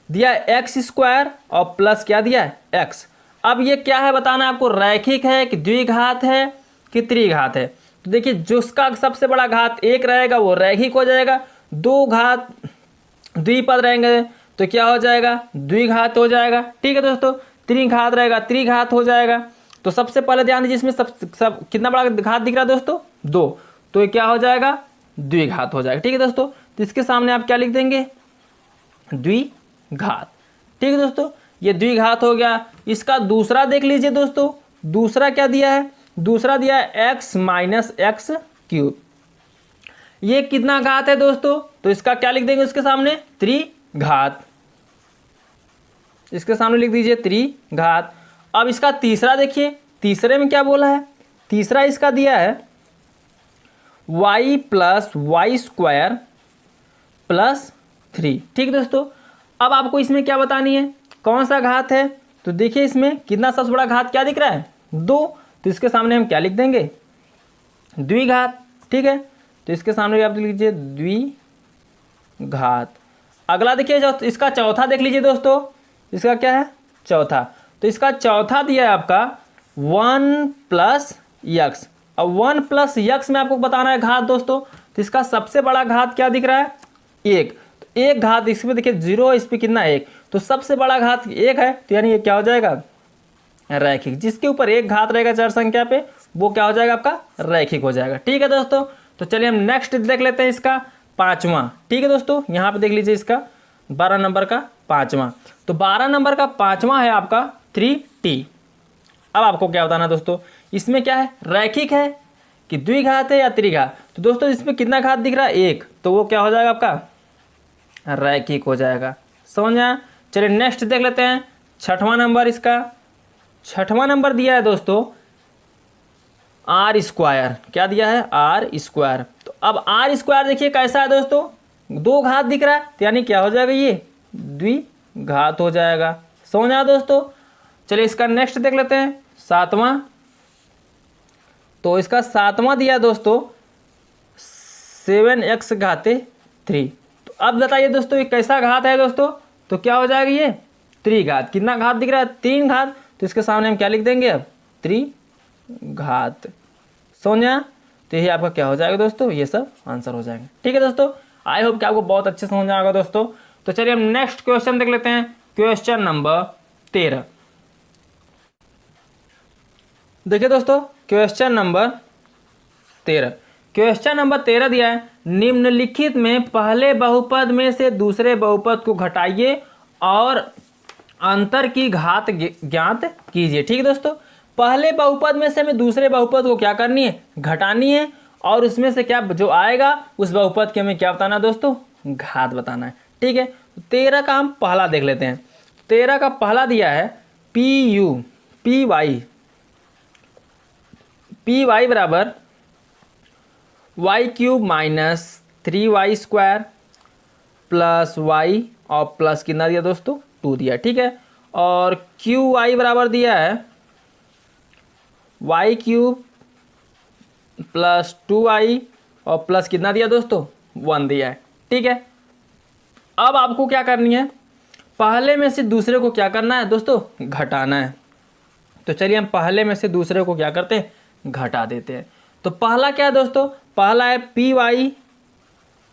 दिया x² और प्लस क्या दिया है x। अब ये क्या है बताना आपको, रैखिक है कि द्विघात है कि त्रिघात है। तो देखिए जिसका सबसे बड़ा घात 1 रहेगा वो रैखिक हो जाएगा, 2 घात द्विपद रहेंगे तो क्या हो जाएगा, द्विघात हो जाएगा। ठीक है दोस्तों, त्रिघात रहेगा त्रिघात हो जाएगा। तो सबसे पहले ध्यान दीजिए, इसमें सब कितना बड़ा घात दिख रहा है दोस्तों, 2, तो ये क्या हो जाएगा, द्विघात हो जाएगा। ठीक है दोस्तों, तो इसके सामने आप क्या लिख देंगे, द्विघात। ठीक है दोस्तों, ये द्विघात हो गया। इसका दूसरा देख लीजिए दोस्तों, दूसरा क्या दिया है, दूसरा दिया है x - x³। ये कितना घात है दोस्तों, तो इसका क्या लिख देंगे उसके सामने, त्रिघात। इसके सामने लिख दीजिए त्रिघात। अब इसका तीसरा देखिए, तीसरे में क्या बोला है, तीसरा इसका दिया है y + y² + 3। ठीक दोस्तों, अब आपको इसमें क्या बतानी है, कौन सा घात है। तो देखिए इसमें कितना सबसे बड़ा घात क्या दिख रहा है, 2, तो इसके सामने हम क्या लिख देंगे, द्विघात। ठीक है, तो इसके सामने आप लिख लीजिए द्विघात। अगला देखिए जो इसका चौथा देख लीजिए दोस्तों, इसका क्या है, चौथा। तो इसका चौथा दिया है आपका 1 + x। अब 1 + x में आपको बताना है घात दोस्तों। तो इसका सबसे बड़ा घात क्या दिख रहा है, 1, तो एक घात इसमें देखिए 0 है, इस पर कितना 1, तो सबसे बड़ा घात 1 है, तो यानी ये क्या हो जाएगा रैखिक। जिसके ऊपर एक घात रहेगा चर संख्या पे वो क्या हो जाएगा आपका रैखिक हो जाएगा। ठीक है दोस्तों, तो चलिए हम नेक्स्ट देख लेते हैं इसका पांचवा। ठीक है दोस्तों, यहाँ पे देख लीजिए इसका 12 नंबर का पांचवा। तो 12 नंबर का पांचवा है आपका 3t। अब आपको क्या बताना दोस्तों, इसमें क्या है रैखिक है कि द्विघात है या त्रिघात। तो दोस्तों इसमें कितना घात दिख रहा है 1, तो वो क्या हो जाएगा आपका रैखिक हो जाएगा। समझ में आया। चलिए नेक्स्ट देख लेते हैं छठवां नंबर। इसका छठवां नंबर दिया है दोस्तों आर स्क्वायर। क्या दिया है आर स्क्वायर। तो अब आर स्क्वायर देखिए कैसा है दोस्तों, 2 घात दिख रहा है, तो यानी क्या हो जाएगा ये द्विघात हो जाएगा। समझ आया दोस्तों। चलिए इसका नेक्स्ट देख लेते हैं सातवां। तो इसका सातवां दिया दोस्तों 7x घाते 3। तो अब बताइए दोस्तों ये कैसा घात है दोस्तों, तो क्या हो जाएगा ये त्रिघात। कितना घात दिख रहा है 3 घात, तो इसके सामने हम क्या लिख देंगे अब त्रिघात। समझा। तो यही आपका क्या हो जाएगा दोस्तों, ये सब आंसर हो जाएंगे। ठीक है दोस्तों, आई होप कि आपको बहुत अच्छे समझ आएगा दोस्तों। तो चलिए हम नेक्स्ट क्वेश्चन देख लेते हैं, क्वेश्चन नंबर 13। देखिए दोस्तों क्वेश्चन नंबर 13। क्वेश्चन नंबर 13 दिया है निम्नलिखित में पहले बहुपद में से दूसरे बहुपद को घटाइए और अंतर की घात ज्ञात कीजिए। ठीक है दोस्तों, पहले बहुपद में से हमें दूसरे बहुपद को क्या करनी है घटानी है, और उसमें से क्या जो आएगा उस बहुपद के हमें क्या बताना है दोस्तों घात बताना है। ठीक है, 13 का हम पहला देख लेते हैं। 13 का पहला दिया है पी वाई बराबर y³ minus 3y square plus y और प्लस कितना दिया दोस्तों 2 दिया। ठीक है, और QY बराबर दिया है y³ प्लस 2y और प्लस कितना दिया दोस्तों 1 दिया है। ठीक है, अब आपको क्या करनी है, पहले में से दूसरे को क्या करना है दोस्तों घटाना है। तो चलिए हम पहले में से दूसरे को क्या करते हैं घटा देते हैं। तो पहला क्या है दोस्तों, पहला है py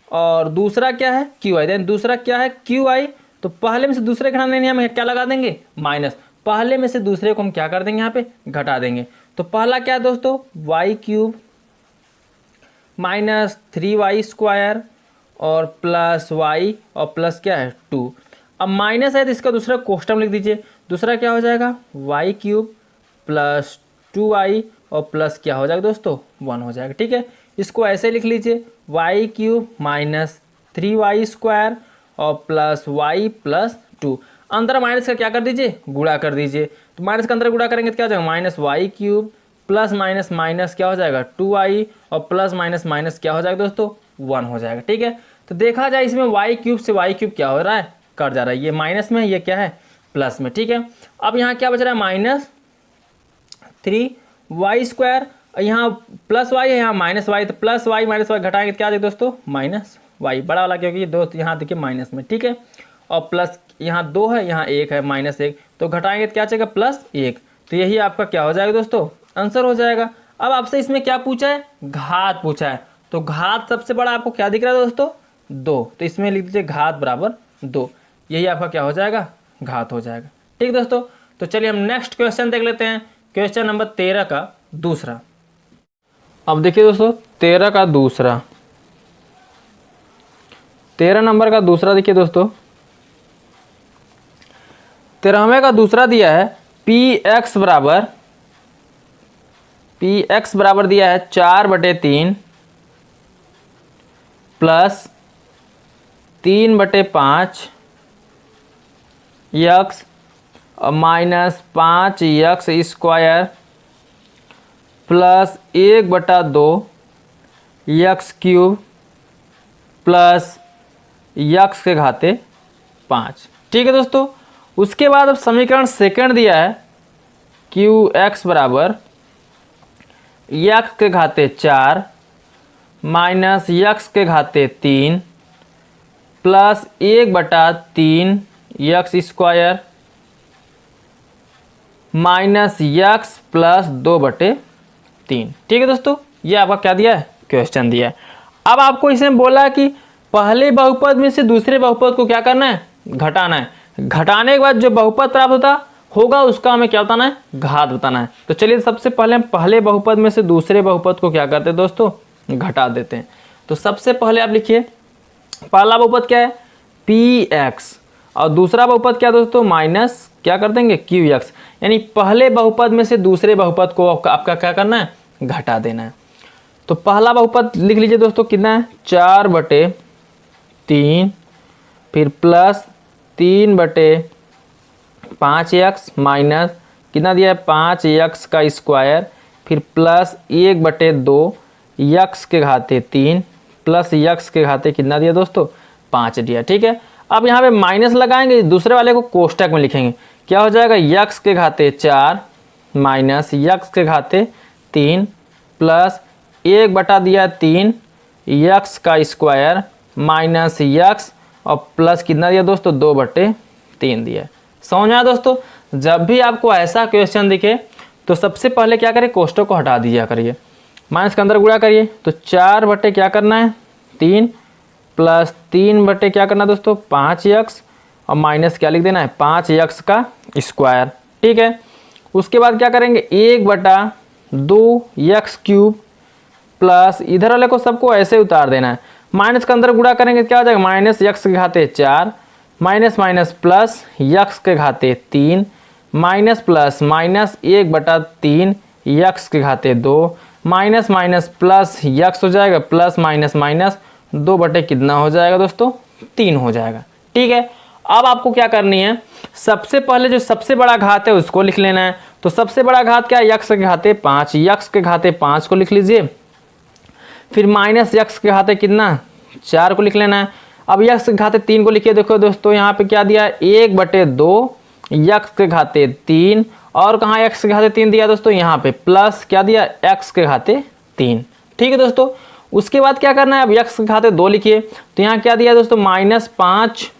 और दूसरा क्या है qy, देन दूसरा क्या है qy। तो पहले में से दूसरे घटाने में हम क्या लगा देंगे माइनस, पहले में से दूसरे को हम क्या कर देंगे यहाँ पे घटा देंगे। तो पहला क्या है दोस्तों y³ माइनस 3y स्क्वायर और प्लस y और प्लस क्या है 2। अब माइनस है तो इसका दूसरा कोष्टक लिख दीजिए। दूसरा क्या हो जाएगा y³ प्लस 2y और प्लस क्या हो जाएगा दोस्तों 1 हो जाएगा। ठीक है, इसको ऐसे लिख लीजिए y³ माइनस 3y स्क्वायर और प्लस y प्लस 2। अंदर माइनस का क्या कर दीजिए गुणा कर दीजिए। तो माइनस का अंदर गुणा करेंगे तो क्या हो जाएगा minus y³ plus minus minus क्या हो जाएगा 2y और प्लस माइनस माइनस क्या हो जाएगा दोस्तों 1 हो जाएगा। ठीक है, तो देखा जाए इसमें y³ से y³ क्या हो रहा है कट जा रहा है, ये माइनस में ये क्या है प्लस में। ठीक है, अब यहाँ क्या बच रहा है माइनस 3y स्क्वायर, यहाँ प्लस y है यहाँ माइनस y, तो प्लस y माइनस y घटाएंगे तो क्या देगा दोस्तों माइनस y बड़ा वाला, क्योंकि ये दो यहाँ देखिए माइनस में। ठीक है, और प्लस यहाँ 2 है यहाँ 1 है माइनस 1, तो घटाएंगे तो क्या चाहिए प्लस 1। तो यही आपका क्या हो जाएगा दोस्तों आंसर हो जाएगा। अब आपसे इसमें क्या पूछा है घात पूछा है, तो घात सबसे बड़ा आपको क्या दिख रहा है दोस्तों 2, तो इसमें लिख दीजिए घात बराबर 2, यही आपका क्या हो जाएगा घात हो जाएगा। ठीक दोस्तों, तो चलिए हम नेक्स्ट क्वेश्चन देख लेते हैं, क्वेश्चन नंबर 13 का दूसरा। अब देखिए दोस्तों 13 का दूसरा, 13 नंबर का दूसरा देखिए दोस्तों 13वें का दूसरा दिया है px बराबर दिया है 4/3 प्लस 3/5 x और minus 5x square plus 1/2 x³ plus x के घाते 5। ठीक है दोस्तों, उसके बाद अब समीकरण सेकंड दिया है qx बराबर x के घाते 4 माइनस x के घाते 3 plus 1/3 x square minus x plus 2/3। ठीक है दोस्तों, ये आपका क्या दिया है क्वेश्चन दिया है। अब आपको इसमें बोला कि पहले बहुपद में से दूसरे बहुपद को क्या करना है, घटाना है। घटाने के बाद जो बहुपद प्राप्त होगा उसका हमें क्या बताना है, घात बताना है। तो चलिए सबसे पहले हम पहले बहुपद में से दूसरे बहुपद को क्या करते हैं दोस्तों, घटा देते हैं। तो सबसे पहले आप लिखिए, पहला बहुपद क्या है, px, और दूसरा बहुपद क्या दोस्तों, माइनस क्या कर देंगे, qx। यानी पहले बहुपद में से दूसरे बहुपद को आपका क्या करना है, घटा देना है। तो पहला बहुपद लिख लीजिए दोस्तों, कितना है, 4/3, फिर प्लस 3/5x माइनस कितना दिया है, 5x का स्क्वायर, फिर प्लस 1/2 x के घाते 3 प्लस x के घाते कितना दिया दोस्तों, 5 दिया। ठीक है, अब यहाँ पे माइनस लगाएंगे, दूसरे वाले को कोष्टक में लिखेंगे। क्या हो जाएगा, x के घाते 4 माइनस x के घाते 3 प्लस 1/3 x का स्क्वायर माइनस x और प्लस कितना दिया दोस्तों, 2/3 दिया। समझ में आया दोस्तों। जब भी आपको ऐसा क्वेश्चन दिखे तो सबसे पहले क्या करें, कोष्टक को हटा दीजिए करिए, माइनस के अंदर गुणा करिए। तो 4 क्या करना है, 3 प्लस 3 क्या करना है दोस्तों, 5x और माइनस क्या लिख देना है, 5x का स्क्वायर। ठीक है, उसके बाद क्या करेंगे, 1/2x³ प्लस इधर वाले को सबको ऐसे उतार देना है, माइनस के अंदर गुणा करेंगे क्या हो जाएगा, माइनस x के घाते 4 माइनस माइनस प्लस x के घाते 3 माइनस प्लस माइनस 1/3 x के घाते 2 माइनस माइनस प्लस x हो जाएगा, प्लस माइनस माइनस 2 कितना हो जाएगा दोस्तों, 3 हो जाएगा। ठीक है, अब आपको क्या करनी है, सबसे पहले जो सबसे बड़ा घात है उसको लिख लेना है। तो सबसे बड़ा घात क्या है, x के घाते 5, x के घाते 5 को लिख लीजिए, फिर माइनस x के घाते कितना, 4 को लिख लेना है। अब x के घाते 3 को लिखिए, देखो दोस्तों यहाँ पे क्या दिया है, 1/2 x के घाते 3 और कहाँ x के घाते 3 दिया दोस्तों, यहाँ पे प्लस क्या दिया, x के घाते 3। ठीक है दोस्तों, उसके बाद क्या करना है, अब x के घाते 2 लिखिए। तो यहाँ क्या दिया दोस्तों, -5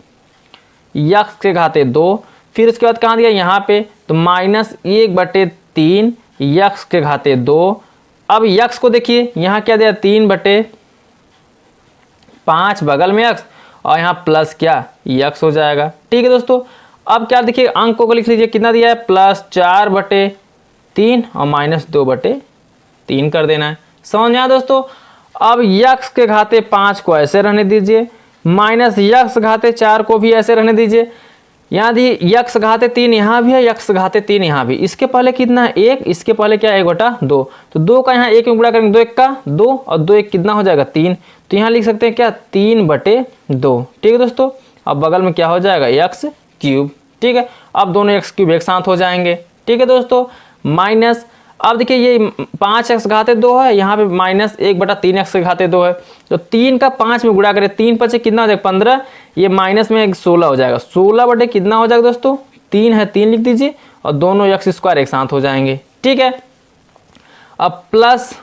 x के घाते 2, फिर उसके बाद कहाँ दिया, यहाँ पे, तो -1/3 x के घाते 2। अब x को देखिए, यहाँ क्या दिया, 3/5 बगल में x और यहाँ प्लस क्या, x हो जाएगा। ठीक है दोस्तों, अब क्या देखिए, अंकों को लिख लीजिए, कितना दिया है, +4/3 और -2/3 कर देना है। समझ में आया दोस्तों। अब x के घाते 5 को ऐसे रहने दीजिए, माइनस x घाते 4 को भी ऐसे रहने दीजिए। यहाँ दी x घाते 3 यहाँ भी है, x घाते 3 यहाँ भी, इसके पहले कितना है, 1, इसके पहले क्या है, 1/2। तो 2 का यहाँ 1 में गुणा करेंगे, 2 1 का 2 और 2 1 कितना हो जाएगा, 3। तो यहाँ लिख सकते हैं क्या, 3/2। ठीक है दोस्तों, अब बगल में क्या हो जाएगा, x³। ठीक है, अब दोनों x³ एक साथ हो जाएंगे। ठीक है दोस्तों, माइनस, अब देखिए ये 5x घाते 2 है, यहाँ पे -1/3x के घाते 2 है। तो 3 का 5 में गुणा करें, 3 5 कितना हो जाएगा, 15, ये माइनस में 16 हो जाएगा। 16 कितना हो जाएगा दोस्तों, 3 है, 3 लिख दीजिए और दोनों x² एक साथ हो जाएंगे। ठीक है, अब प्लस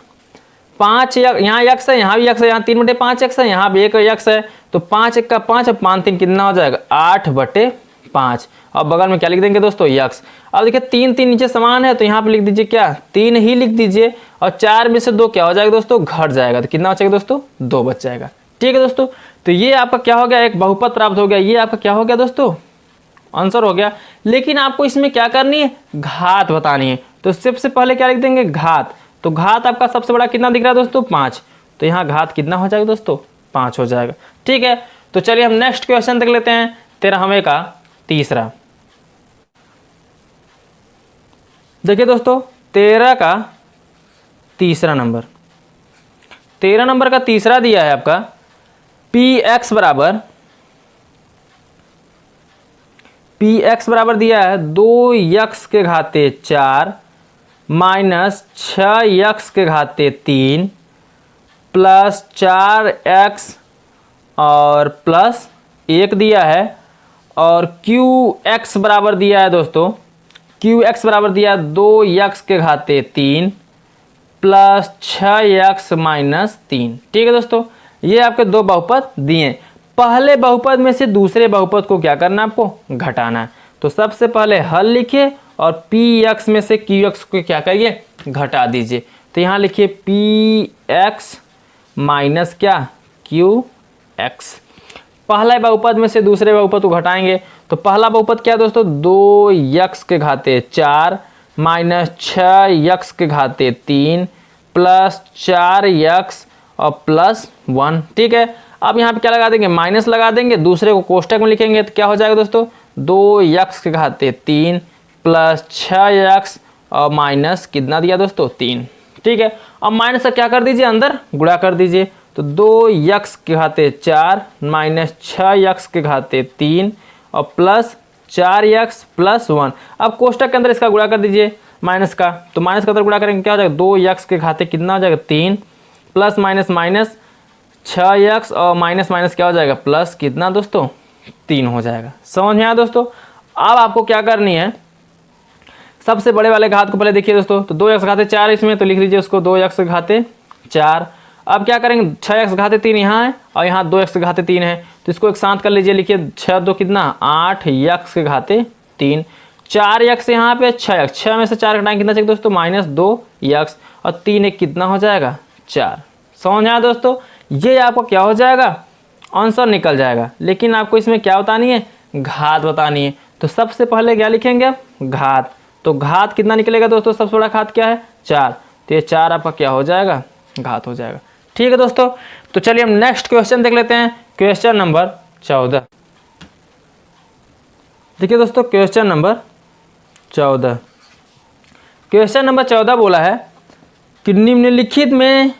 5 यहाँ x है, यहाँ भी x है, यहाँ 3/5x है, यहाँ भी 1 x है। तो 5 1 का 5 और 5 3 कितना हो जाएगा, 8/5। अब बगल में क्या लिख देंगे दोस्तों, x। अब देखिए 3 3 नीचे समान है, तो यहाँ पे लिख दीजिए क्या, 3 ही लिख दीजिए और 4 में से 2 क्या हो जाएगा दोस्तों, घट जाएगा। तो कितना बचेगा दोस्तों, 2 बच जाएगा। ठीक है दोस्तों, तो ये आपका क्या हो गया, एक बहुपद प्राप्त हो गया। ये आपका क्या हो गया दोस्तों, आंसर हो गया। लेकिन आपको इसमें क्या करनी है, घात बतानी है। तो सबसे पहले क्या लिख देंगे, घात। तो घात आपका सबसे बड़ा कितना दिख रहा है दोस्तों, 5। तो यहाँ घात कितना हो जाएगा दोस्तों, 5 हो जाएगा। ठीक है, तो चलिए हम नेक्स्ट क्वेश्चन देख लेते हैं, 13वें का तीसरा। देखिए दोस्तों, 13 का तीसरा नंबर, 13 नंबर का तीसरा दिया है आपका, px बराबर दिया है 2x के घाते 4 माइनस 6x के घाते 3 प्लस 4x और प्लस 1 दिया है। और qx बराबर दिया है दोस्तों, qx बराबर दिया है 2x के घाते 3 प्लस 6x माइनस 3। ठीक है दोस्तों, ये आपके दो बहुपद दिए। पहले बहुपद में से दूसरे बहुपद को क्या करना है, आपको घटाना है। तो सबसे पहले हल लिखिए और px में से qx को क्या करिए, घटा दीजिए। तो यहाँ लिखिए px माइनस क्या, qx एक्स। पहला बहुपद में से दूसरे बहुपद को घटाएंगे तो पहला बहुपद क्या है दोस्तों, 2x के घाते 4 माइनस 6x के घाते 3 प्लस 4x और प्लस 1। ठीक है, अब यहाँ पे क्या लगा देंगे, माइनस लगा देंगे, दूसरे को कोष्टक में लिखेंगे तो क्या हो जाएगा दोस्तों, 2x के घाते 3 प्लस 6x और माइनस कितना दिया दोस्तों, 3। ठीक है, अब माइनस का क्या कर दीजिए, अंदर गुणा कर दीजिए तो 2x के घाते 4 माइनस 6x के घाते 3 और प्लस 4x प्लस 1। अब कोष्टक के अंदर इसका गुणा कर दीजिए माइनस का, तो माइनस के अंदर गुणा करेंगे क्या हो जाएगा, 2x के घाते कितना हो जाएगा, 3 प्लस माइनस माइनस 6x और माइनस माइनस क्या हो जाएगा, प्लस कितना दोस्तों, 3 हो जाएगा। समझ में आया दोस्तों। अब आपको क्या करनी है, सबसे बड़े वाले घात को पहले देखिए दोस्तों, तो 2x घाते 4 इसमें, तो लिख लीजिए उसको 2x घाते 4। अब क्या करेंगे, 6x घाते 3 यहाँ है और यहाँ 2x घाते 3 है, तो इसको एक साथ कर लीजिए, लिखिए 6 2 कितना, 8x के घाते 3, 4x यहाँ पे 6x, 6 में से 4 घटाएंगे कितना चाहिए दोस्तों, माइनस 2x और 3 एक कितना हो जाएगा, 4। समझ आया दोस्तों, ये आपको क्या हो जाएगा, आंसर निकल जाएगा। लेकिन आपको इसमें क्या बतानी है, घात बतानी है। तो सबसे पहले क्या लिखेंगे आप, घात। तो घात कितना निकलेगा दोस्तों, सबसे बड़ा घात क्या है, 4, तो ये 4 आपका क्या हो जाएगा, घात हो जाएगा। ठीक है दोस्तों, तो चलिए हम नेक्स्ट क्वेश्चन देख लेते हैं, क्वेश्चन नंबर 14। देखिए दोस्तों क्वेश्चन नंबर 14, क्वेश्चन नंबर 14 बोला है कि निम्नलिखित में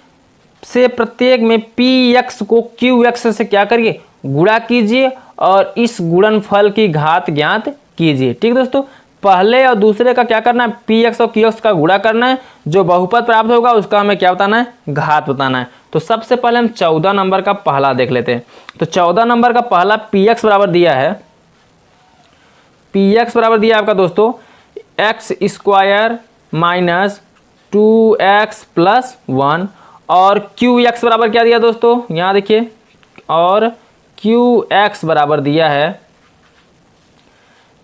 से प्रत्येक में px को qx से क्या करिए, गुणा कीजिए और इस गुणनफल की घात ज्ञात कीजिए। ठीक दोस्तों, पहले और दूसरे का क्या करना है, px और qx का गुणा करना है, जो बहुपद प्राप्त होगा उसका हमें क्या बताना है, घात बताना है। तो सबसे पहले हम 14 नंबर का पहला देख लेते हैं। तो 14 नंबर का पहला px बराबर दिया है, px बराबर दिया है आपका दोस्तों x square minus 2x plus 1 और qx बराबर क्या दिया दोस्तों, यहाँ देखिए, और qx बराबर दिया है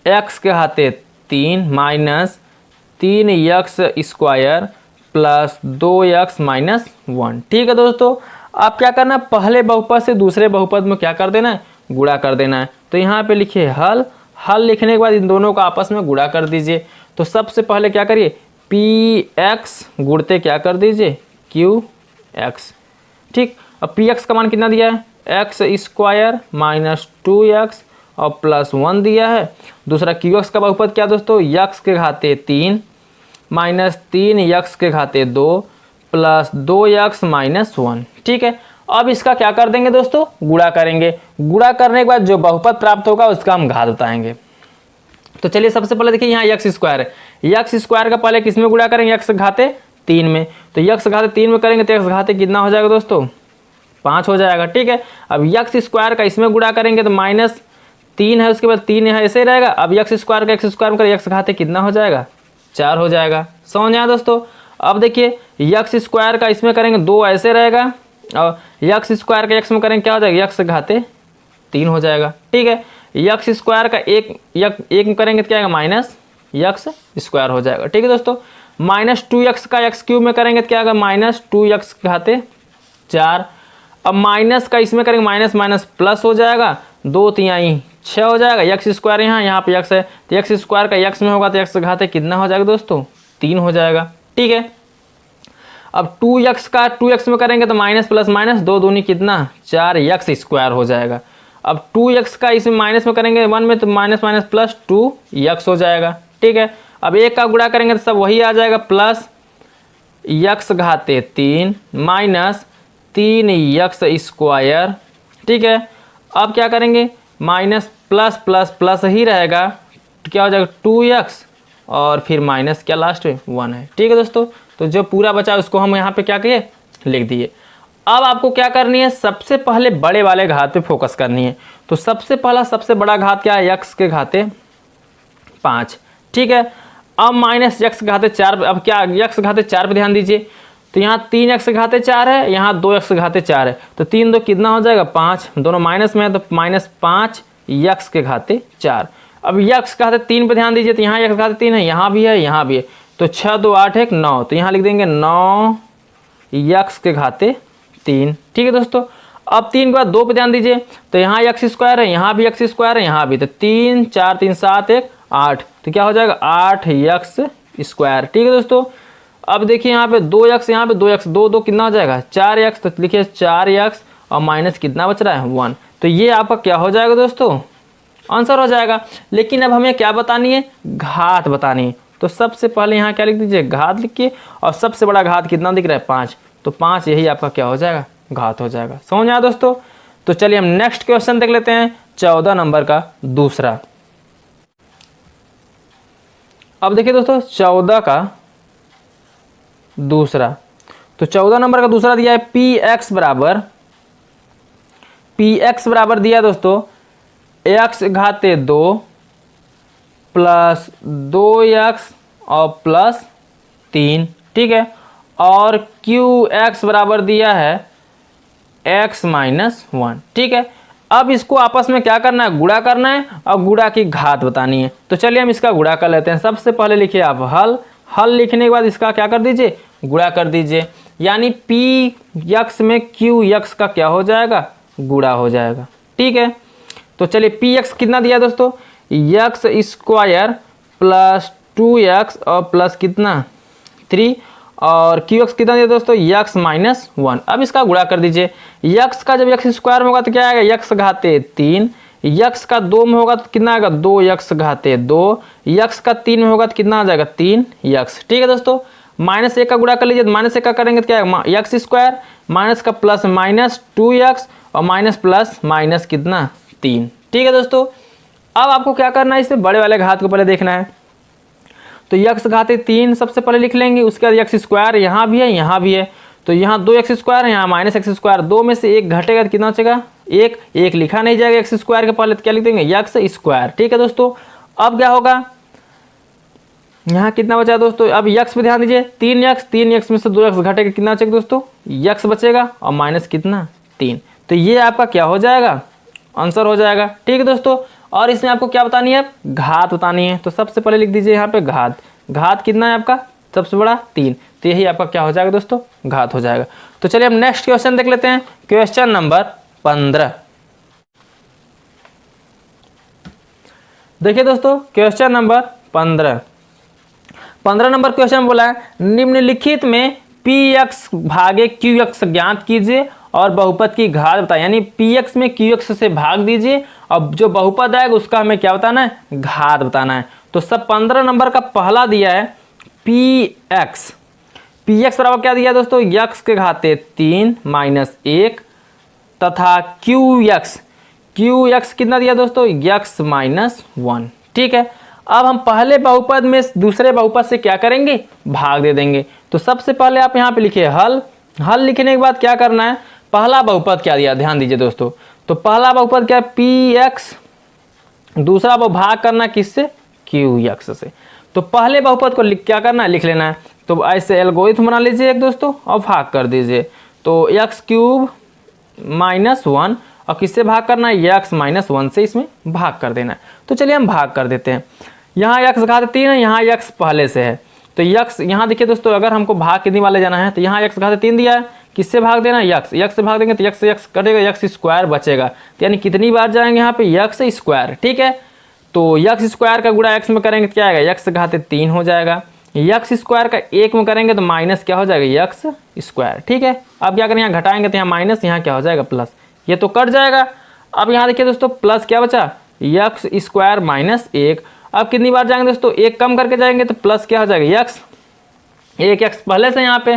x के घाते 3 minus 3x square plus 2x minus 1। ठीक है दोस्तों, अब क्या करना है, पहले बहुपद से दूसरे बहुपद में क्या कर देना है, गुणा कर देना है। तो यहाँ पे लिखिए हल, हल लिखने के बाद इन दोनों का आपस में गुणा कर दीजिए। तो सबसे पहले क्या करिए, px गुणते क्या कर दीजिए, qx। ठीक, अब px का मान कितना दिया है, एक्स स्क्वायर माइनस 2x और प्लस 1 दिया है। दूसरा qx का बहुपद क्या दोस्तों, x के घाते 3 माइनस 3x के घाते 2 प्लस 2x माइनस 1। ठीक है, अब इसका क्या कर देंगे दोस्तों, गुणा करेंगे। गुणा करने के बाद जो बहुपद प्राप्त होगा उसका हम घात बताएंगे। तो चलिए सबसे पहले देखिए यहाँ एक्स स्क्वायर है, एक्स स्क्वायर का पहले किस में गुणा करेंगे, एक्स घाते 3 में। तो एक्स घाते 3 में करेंगे तो एक्स घाते कितना हो जाएगा दोस्तों, 5 हो जाएगा। ठीक है, अब एक्स स्क्वायर का इसमें गुणा करेंगे तो माइनस 3 है, उसके बाद 3 है, ऐसे ही रहेगा। अब एक्स स्क्वायर का एक्स स्क्वायर में करेंगे, एक्स घाते कितना हो जाएगा, 4 हो जाएगा। समझ आया दोस्तों। अब देखिए एक्स स्क्वायर का इसमें करेंगे 2 ऐसे रहेगा और एक्स स्क्वायर का एक्स में करेंगे क्या हो जाएगा, एक्स घाते 3 हो जाएगा। ठीक है, एक्स स्क्वायर का एक में करेंगे तो क्या आएगा, माइनस एक्स स्क्वायर हो जाएगा। ठीक है दोस्तों, माइनस 2x का एक्स क्यूब में करेंगे तो क्या आएगा, माइनस 2x घाते 4। अब माइनस का इसमें करेंगे माइनस माइनस प्लस हो जाएगा, 2 3 6 हो जाएगा। एक्स स्क्वायर यहाँ पे एक्स है तो एक्स स्क्वायर का एक्स में होगा तो एक्स घाते कितना हो जाएगा दोस्तों, 3 हो जाएगा। ठीक है, अब 2x का 2x में करेंगे तो माइनस प्लस माइनस 2 दूनी कितना, 4x स्क्वायर हो जाएगा। अब 2x का इसमें माइनस में करेंगे 1 में तो माइनस माइनस प्लस 2x हो जाएगा। ठीक है, अब एक का गुणा करेंगे तो सब वही आ जाएगा, plus x घाते 3 minus 3x square. ठीक है, अब क्या करेंगे, माइनस प्लस प्लस प्लस ही रहेगा तो क्या हो जाएगा 2x और फिर माइनस क्या लास्ट में 1 है। ठीक है दोस्तों, तो जो पूरा बचा उसको हम यहाँ पे क्या किए, लिख दिए। अब आपको क्या करनी है, सबसे पहले बड़े वाले घात पे फोकस करनी है। तो सबसे पहला सबसे बड़ा घात क्या है, x के घाते 5। ठीक है, अब माइनस x घाते 4, अब क्या x घाते 4 पे ध्यान दीजिए। तो यहाँ 3x घाते 4 है, यहाँ 2x घाते 4 है, तो 3 2 कितना हो जाएगा, 5। दोनों माइनस में है तो माइनस 5 x के घाते 4। अब x घाते 3 पे ध्यान दीजिए, तो यहाँ x घाते 3 है, यहाँ भी है, यहाँ भी है, तो 6 2 8 1 9, तो यहाँ लिख देंगे 9 x के घाते 3। ठीक है दोस्तों, अब 3 के बाद 2 पे ध्यान दीजिए, तो यहाँ एक्स स्क्वायर है, यहाँ भी एक्स स्क्वायर है, यहाँ भी, तो 3 4 3 7 1 8, तो क्या हो जाएगा 8 एक्स स्क्वायर। ठीक है दोस्तों, अब देखिए यहाँ पे 2x, यहाँ पे 2x, 2 2 कितना हो जाएगा 4x, तो लिखिए 4x और माइनस कितना बच रहा है 1, तो ये आपका क्या हो जाएगा दोस्तों आंसर हो जाएगा। लेकिन अब हमें क्या बतानी है, घात बतानी है। तो सबसे पहले यहाँ क्या लिख दीजिए, घात लिखिए, और सबसे बड़ा घात कितना दिख रहा है 5, तो 5 यही आपका क्या हो जाएगा घात हो जाएगा। समझ आया दोस्तों। तो चलिए हम नेक्स्ट क्वेश्चन देख लेते हैं, 14 नंबर का दूसरा। अब देखिए दोस्तों 14 का दूसरा, तो 14 नंबर का दूसरा दिया है पी एक्स बराबर दिया है दोस्तों x घाते 2 प्लस 2x और प्लस 3, ठीक है, और क्यू एक्स बराबर दिया है x माइनस 1, ठीक है। अब इसको आपस में क्या करना है, गुणा करना है और गुणा की घात बतानी है। तो चलिए हम इसका गुणा कर लेते हैं। सबसे पहले लिखिए आप हल लिखने के बाद इसका क्या कर दीजिए, गुणा कर दीजिए, यानी पी एक्स में क्यू एक्स का क्या हो जाएगा, गुणा हो जाएगा। ठीक है, तो चलिए पी एक्स कितना दिया दोस्तों, एक्स स्क्वायर प्लस 2x और प्लस कितना 3, और क्यू एक्स कितना दिया दोस्तों x माइनस 1। अब इसका गुणा कर दीजिए, x का जब x स्क्वायर में होगा तो क्या आएगा x घाते 3, x का 2 में होगा तो कितना आएगा 2x घाते 2, x का 3 में होगा तो कितना आ जाएगा 3x। ठीक है दोस्तों, माइनस 1 का गुणा कर लीजिए, माइनस 1 का करेंगे तो क्या आएगा एक्स स्क्वायर, माइनस का प्लस माइनस 2x और माइनस प्लस माइनस कितना 3। ठीक है दोस्तों, अब आपको क्या करना है, इससे बड़े वाले घात को पहले देखना है। तो x घाते 3 सबसे पहले लिख लेंगे, उसके बाद एक्स स्क्वायर यहाँ भी है यहाँ भी है, तो यहाँ 2x स्क्वायर है, यहाँ माइनस एक्स स्क्वायर, 2 में से 1 घटेगा तो कितना बचेगा 1, 1 लिखा नहीं जाएगा एक्स स्क्वायर के पहले, तो क्या लिख देंगे एक्स स्क्वायर। ठीक है दोस्तों, अब क्या होगा, यहाँ कितना बचा दोस्तों, अब x पे ध्यान दीजिए, 3x में से 2x घटेगा कितना बचेगा दोस्तों x बचेगा और माइनस कितना 3, तो ये आपका क्या हो जाएगा आंसर हो जाएगा। ठीक है दोस्तों, और इसमें आपको क्या बतानी है, घात बतानी है। तो सबसे पहले लिख दीजिए यहाँ पे घात कितना है आपका सबसे बड़ा 3, तो यही आपका क्या हो जाएगा दोस्तों घात हो जाएगा। तो चलिए हम नेक्स्ट क्वेश्चन देख लेते हैं, क्वेश्चन नंबर 15। देखिए दोस्तों क्वेश्चन नंबर 15 नंबर क्वेश्चन बोला है, निम्नलिखित में पी एक्स भागे क्यू एक्स ज्ञात कीजिए और बहुपद की घात बताएं, यानी पी एक्स में क्यू एक्स से भाग दीजिए, अब जो बहुपद आएगा उसका हमें क्या बताना है, घात बताना है। तो सब 15 नंबर का पहला दिया है पी एक्स बराबर क्या दिया दोस्तों x के घाते 3 माइनस 1 तथा क्यू एक्स कितना दिया दोस्तों x माइनस 1। ठीक है, अब हम पहले बहुपद में दूसरे बहुपद से क्या करेंगे, भाग दे देंगे। तो सबसे पहले आप यहाँ पे लिखिए हल लिखने के बाद क्या करना है, पहला बहुपद क्या दिया ध्यान दीजिए दोस्तों, तो पहला बहुपद क्या है पी एक्स, दूसरा भाग करना किससे क्यू एक्स से। तो पहले बहुपद को क्या करना है, लिख लेना है। तो ऐसे एल्गोरिथम बना लीजिए एक दोस्तों और भाग कर दीजिए, तो एक्स क्यूब माइनस 1 और किससे भाग करना है, एक्स माइनस 1 से इसमें भाग कर देना है। तो चलिए हम भाग कर देते हैं, यहाँ एक्स घात 3 है, यहाँ एक्स पहले से है, तो एक्स यहाँ देखिए दोस्तों अगर हमको भाग कितनी वाले जाना है, तो यहाँ एक्स घात 3 दिया है, किससे भाग देना है एक्स से भाग देंगे तो एक्स कटेगा, एक्स स्क्वायर बचेगा, तो यानी कितनी बार जाएंगे यहाँ पे एक्स स्क्वायर। ठीक है, तो एक्स स्क्वायर का गुणा एक्स में करेंगे तो क्या आएगा एक्स घाते 3 हो जाएगा, एक्स स्क्वायर का 1 में करेंगे तो माइनस क्या हो जाएगा एक्स स्क्वायर। ठीक है, अब क्या करें यहाँ घटाएंगे तो यहाँ माइनस, यहाँ क्या हो जाएगा प्लस, ये तो कट जाएगा। अब यहाँ देखिए दोस्तों प्लस क्या बचा एक्स स्क्वायर माइनस 1, अब कितनी बार जाएंगे दोस्तों 1 कम करके जाएंगे तो प्लस क्या हो जाएगा एक एक्स पहले से यहाँ पे,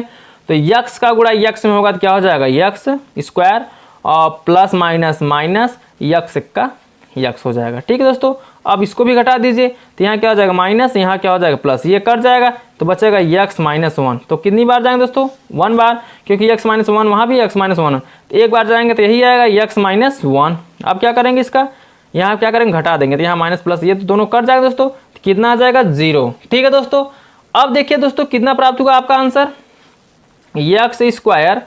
तो एक्स का गुणा एक्स में होगा तो क्या हो जाएगा एक्स स्क्वायर और प्लस माइनस माइनस एक्स का एक्स हो जाएगा। ठीक है दोस्तों, अब इसको भी घटा दीजिए तो यहाँ क्या हो जाएगा माइनस, यहाँ क्या हो जाएगा प्लस, ये कट जाएगा तो बचेगा एक्स माइनस 1। तो कितनी बार जाएंगे दोस्तों 1 बार, क्योंकि एक्स माइनस 1 वहाँ भी एक्स माइनस 1, तो एक बार जाएंगे तो यही आएगा एक्स माइनस 1। अब क्या करेंगे इसका, यहाँ क्या करेंगे घटा देंगे तो यहाँ माइनस प्लस ये तो दोनों कट जाएगा दोस्तों, तो कितना आ जाएगा 0। ठीक है दोस्तों, अब देखिए दोस्तों कितना प्राप्त होगा आपका answer, x square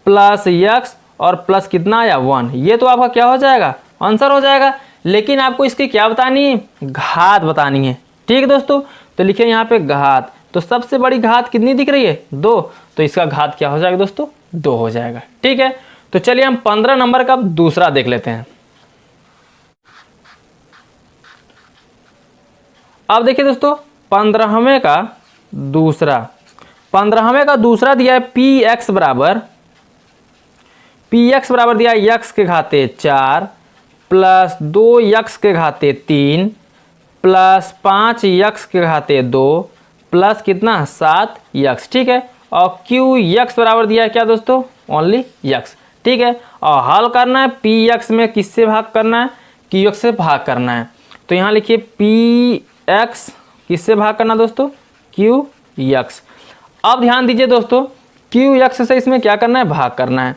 plus x और प्लस कितना आया 1, ये तो आपका क्या हो जाएगा आंसर हो जाएगा। लेकिन आपको इसकी क्या बतानी है, घात बतानी है। ठीक है दोस्तों, तो लिखिए यहाँ पे घात, तो सबसे बड़ी घात कितनी दिख रही है 2, तो इसका घात क्या हो जाएगा दोस्तों 2 हो जाएगा। ठीक है, तो चलिए हम 15 नंबर का दूसरा देख लेते हैं। अब देखिए दोस्तों 15वें का दूसरा दिया है पी एक्स बराबर दिया है यक्स के घाते 4 प्लस 2 यक्स के घाते 3 प्लस 5 यक्स के घाते 2 प्लस कितना 7 यक्स। ठीक है, और क्यू यक्स बराबर दिया है क्या दोस्तों, ओनली यक्स। ठीक है, और हल करना है पी यक्स में किससे भाग करना है, क्यू यक्स से भाग करना है। तो यहाँ लिखिए पी एक्स किससे भाग करना दोस्तों, क्यू यक्स। अब ध्यान दीजिए दोस्तों क्यू यक्स से इसमें क्या करना है, भाग करना है।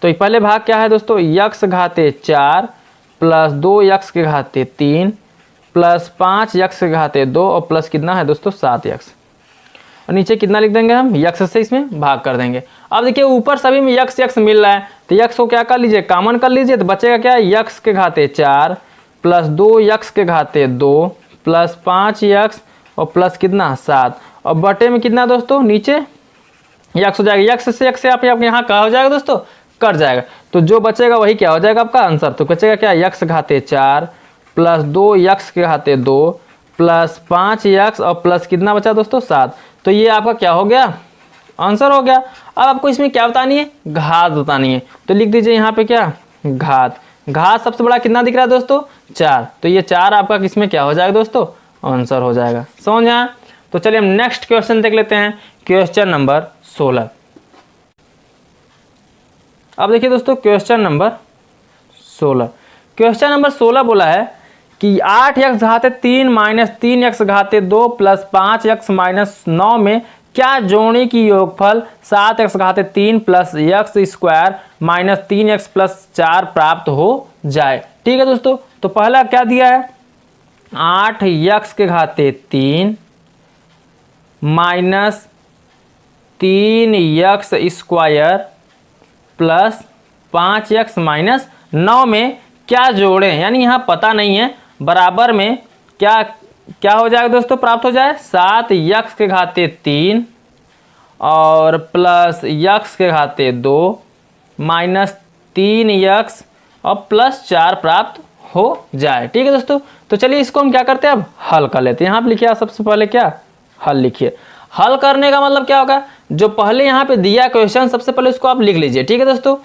तो पहले भाग क्या है दोस्तों, यक्स घाते 4 प्लस 2 यक्स के घाते 3 प्लस 5 यक्स के घाते 2 और प्लस कितना है दोस्तों 7 यक्स। और नीचे कितना लिख देंगे हम, यक्स से इसमें भाग कर देंगे। अब देखिए ऊपर सभी में यक्स यक्स मिल रहा है, तो यक्स को क्या कर लीजिए, कॉमन कर लीजिए। तो बचेगा क्या, यक्स के घाते 4 प्लस 2 यक्स के घाते 2 प्लस 5 यक्स और प्लस कितना 7 और बटे में कितना दोस्तों, नीचे यक्स हो जाएगा। यक्स से यक्स से आप यहाँ क्या हो जाएगा दोस्तों, कट जाएगा। तो जो बचेगा वही क्या हो जाएगा आपका आंसर। तो बचेगा क्या, यक्स घाते 4 प्लस 2 यक्स के घाते 2 प्लस 5 यक्स और प्लस कितना बचा दोस्तों 7। तो ये आपका क्या हो गया, आंसर हो गया। अब आपको इसमें क्या बतानी है, घात बतानी है। तो लिख दीजिए यहाँ पे क्या, घात। घात सबसे बड़ा कितना दिख रहा है दोस्तों 4, तो ये 4 आपका किसमें क्या हो जाएगा दोस्तों, आंसर हो जाएगा। समझ आया। तो चलिए हम नेक्स्ट क्वेश्चन देख लेते हैं, क्वेश्चन नंबर 16। अब देखिए दोस्तों क्वेश्चन नंबर 16 बोला है कि 8 यक्स घाते 3 माइनस 3 यक्स घाते 2 प्लस 5 यक्स माइनस 9 में क्या जोड़ने की योगफल 7 यक्स घाते 3 plus x square minus 3 x plus 4 प्राप्त हो जाए। ठीक है दोस्तों, तो पहला क्या दिया है, 8 यक्स के घाते 3 minus 3 x square plus 5 x minus 9 में क्या जोड़ें, यानी यहाँ पता नहीं है, बराबर में क्या हो जाएगा दोस्तों, प्राप्त हो जाए 7 यक्स के घाते 3 और प्लस यक्स के घाते 2 माइनस 3 यक्स और प्लस 4 प्राप्त हो जाए। ठीक है दोस्तों, तो चलिए इसको हम क्या करते हैं, अब हल कर लेते हैं। यहाँ पे लिखिए सबसे पहले क्या, हल लिखिए। हल करने का मतलब क्या होगा, जो पहले यहाँ पे दिया क्वेश्चन सबसे पहले उसको आप लिख लीजिए। ठीक है दोस्तों,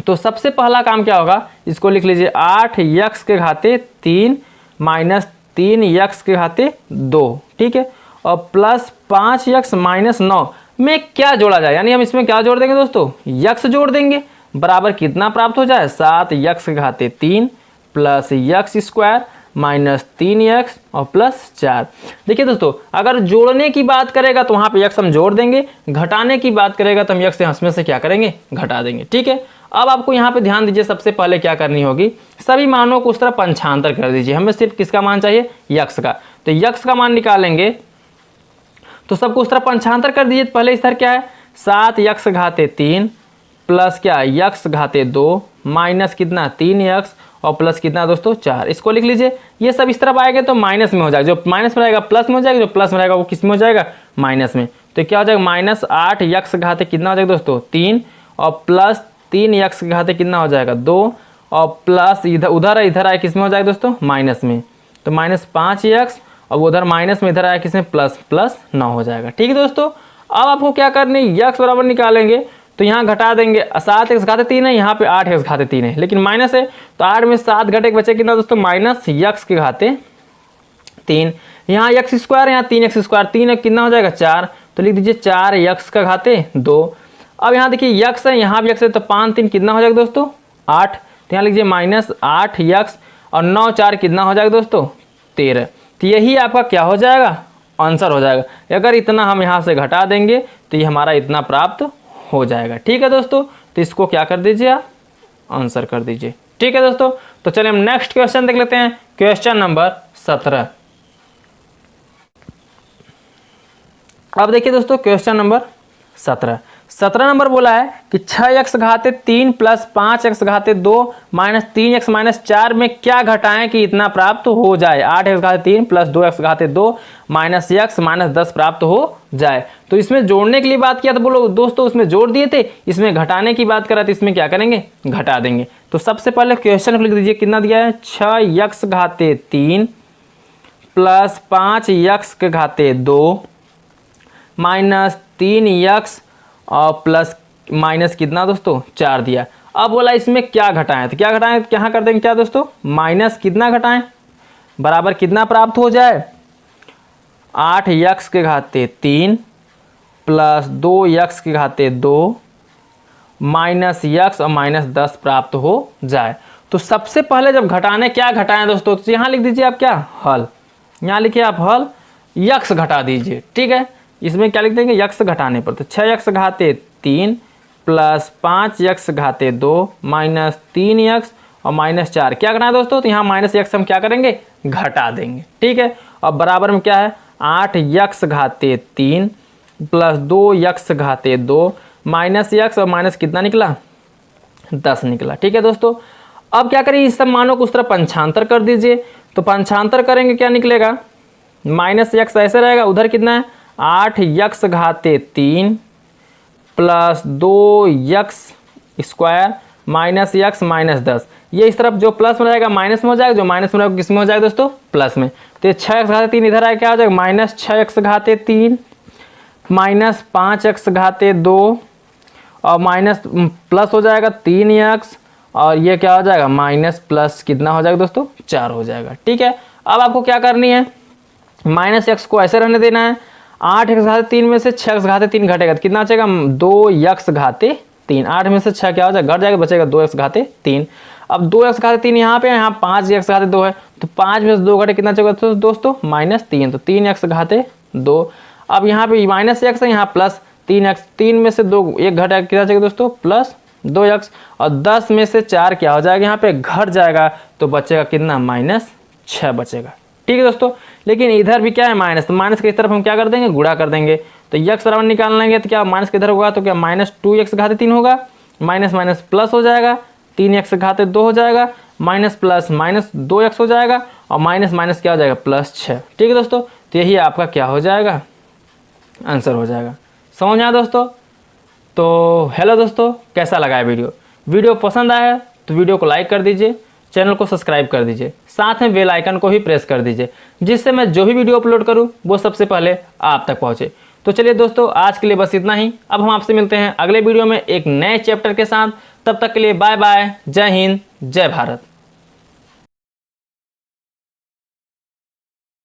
तो सबसे पहला काम क्या होगा, इसको लिख लीजिए 8 यक्स के घाते 3 माइनस 3 यक्स के घाते 2। ठीक है, और प्लस 5 यक्स माइनस 9 में क्या जोड़ा जाए, यानी हम इसमें क्या जोड़ देंगे दोस्तों, यक्स जोड़ देंगे। बराबर कितना प्राप्त हो जाए, 7 यक्स के घाते 3 plus x square minus 3 x और प्लस 4। देखिए दोस्तों अगर जोड़ने की बात करेगा तो वहाँ पे यक्स हम जोड़ देंगे, घटाने की बात करेगा तो हम यक्स इसमें से क्या करेंगे, घटा देंगे। ठीक है, अब आपको यहाँ पे ध्यान दीजिए, सबसे पहले क्या करनी होगी, सभी मानों को उस तरह पंचांतर कर दीजिए। हमें सिर्फ किसका मान चाहिए, यक्स का। तो यक्स का मान निकालेंगे तो सबको उस तरह पंचांतर कर दीजिए। पहले इस तरह क्या है, 7 यक्स घाते 3 प्लस क्या, यक्स घाते 2 माइनस कितना 3 यक्स और प्लस कितना दोस्तों 4। इसको लिख लीजिए। ये सब इस तरफ आएगा तो माइनस में हो जाएगा, जो माइनस में रहेगा प्लस में हो जाएगा, जो प्लस में रहेगा वो किस में हो जाएगा, माइनस में। तो क्या हो जाएगा, माइनस 8 यक्स घाते कितना हो जाएगा दोस्तों 3 और प्लस 3 यक्स घाते कितना हो जाएगा 2 और प्लस इधर आए किस में हो जाएगा दोस्तों, माइनस में। तो माइनस 5 यक्स और उधर माइनस में इधर आया किसमें, प्लस 9 हो जाएगा। ठीक है दोस्तों, अब आपको क्या करनी, यक्स बराबर निकालेंगे तो यहाँ घटा देंगे, 7 यक्स घाते 3 है, यहाँ पे 8 यक्स घाते 3 है, लेकिन माइनस है तो 8 में 7 घटे बचे कितना दोस्तों, माइनस यक्स के घाते 3। यहाँ यक्स स्क्वायर, यहाँ 3 यक्स स्क्वायर, 3 कितना हो जाएगा 4, तो लिख दीजिए 4 यक्स का घाते 2। अब यहाँ देखिए यक्स है, यहाँ भी यक्स है, तो 5 3 कितना हो जाएगा दोस्तों 8। तो यहाँ लिख दीजिए माइनस 8 यक्स और 9 4 कितना हो जाएगा दोस्तों 13। तो यही आपका क्या हो जाएगा, आंसर हो जाएगा। अगर इतना हम यहाँ से घटा देंगे तो ये हमारा इतना प्राप्त हो जाएगा। ठीक है दोस्तों, तो इसको क्या कर दीजिए, आप आंसर कर दीजिए। ठीक है दोस्तों, तो चलिए हम नेक्स्ट क्वेश्चन देख लेते हैं, क्वेश्चन नंबर 17। अब देखिए दोस्तों क्वेश्चन नंबर 17 17 नंबर बोला है कि 6x घाते 3 plus 5x घाते 2 minus 3x minus 4 में क्या घटाएं कि इतना प्राप्त हो जाए। 8x घाते 3 plus 2x घाते 2 minus x minus 10 प्राप्त हो जाए। तो इसमें जोड़ने के लिए बात किया तो बोलो दोस्तों उसमें जोड़ दिए थे, इसमें घटाने की बात करा तो इसमें क्या करेंगे, घटा देंगे। तो सबसे पहले क्वेश्चन को लिख दीजिए, कितना दिया है 6x घाते 3 प्लस 5x के घाते 2 माइनस 3x और प्लस माइनस कितना दोस्तों 4 दिया। अब बोला इसमें क्या घटाएं, तो क्या घटाएं, तो यहाँ कर देंगे क्या दोस्तों, माइनस कितना घटाएं बराबर कितना प्राप्त हो जाए 8x के घाते 3 प्लस 2x के घाते 2 माइनस x और माइनस 10 प्राप्त हो जाए। तो सबसे पहले जब घटाने क्या घटाएं दोस्तों, तो यहाँ लिख दीजिए आप क्या हल, यहाँ लिखिए आप हल, x घटा दीजिए। ठीक है, इसमें क्या लिख देंगे x घटाने पर, तो 6x घाते 3 plus 5x घाते 2 minus 3x और माइनस 4 क्या करना है दोस्तों, तो यहाँ माइनस x हम क्या करेंगे, घटा देंगे। ठीक है, और बराबर में क्या है 8x घाते 3 plus 2x घाते 2 minus x और माइनस कितना निकला 10 निकला। ठीक है दोस्तों, अब क्या करिए इस सब मानों को उस तरह पंचांतर कर दीजिए। तो पंचांतर करेंगे क्या निकलेगा, माइनस x ऐसे रहेगा, उधर कितना है 8x घाते 3 plus 2x square minus x minus 10, ये इस तरफ जो प्लस में रहेगा माइनस में हो जाएगा, जो माइनस में रहेगा किस में हो जाएगा दोस्तों, प्लस में। तो ये 6x घाते 3 इधर आया क्या हो जाएगा, माइनस 6x घाते 3 माइनस 5x घाते 2 और माइनस प्लस हो जाएगा 3x और ये क्या हो जाएगा माइनस प्लस कितना हो जाएगा दोस्तों 4 हो जाएगा। ठीक है, अब आपको क्या करनी है, माइनस x को ऐसे रहने देना है, 8x घाते 3 में से 6x घाते 3 घटेगा तो कितना बचेगा 2x घाते 3, 8 में से 6 क्या हो जाएगा घट जाएगा, बचेगा 2x घाते 3। अब 2x घाते 3 यहाँ पे है, यहाँ 5x घाते 2 है, तो 5 में से 2 घटे कितना बचेगा तो दोस्तों माइनस 3, तो 3x घाते 2। अब यहाँ पे माइनस x है, यहाँ प्लस 3x, 3 में से 2 एक घटेगा कितना बचेगा दोस्तों प्लस 2x और 10 में से 4 क्या हो जाएगा यहाँ पे घट जाएगा, तो बचेगा कितना माइनस 6 बचेगा। ठीक है दोस्तों, लेकिन इधर भी क्या है माइनस, तो माइनस की तरफ हम क्या कर देंगे, गुणा कर देंगे। तो x बराबर निकाल लेंगे तो क्या माइनस किधर होगा, तो क्या माइनस 2x घाते 3 होगा, माइनस माइनस प्लस हो जाएगा, 3x घाते 2 हो जाएगा, माइनस प्लस माइनस 2x हो जाएगा और माइनस माइनस क्या हो जाएगा प्लस 6। ठीक है दोस्तों, तो यही आपका क्या हो जाएगा आंसर हो जाएगा। समझ आया दोस्तों। तो हेलो दोस्तों, कैसा लगा है वीडियो पसंद आया तो वीडियो को लाइक कर दीजिए, चैनल को सब्सक्राइब कर दीजिए, साथ में बेल आइकन को भी प्रेस कर दीजिए, जिससे मैं जो भी वीडियो अपलोड करूं वो सबसे पहले आप तक पहुंचे। तो चलिए दोस्तों, आज के लिए बस इतना ही। अब हम आपसे मिलते हैं अगले वीडियो में एक नए चैप्टर के साथ। तब तक के लिए बाय बाय, जय हिंद, जय भारत।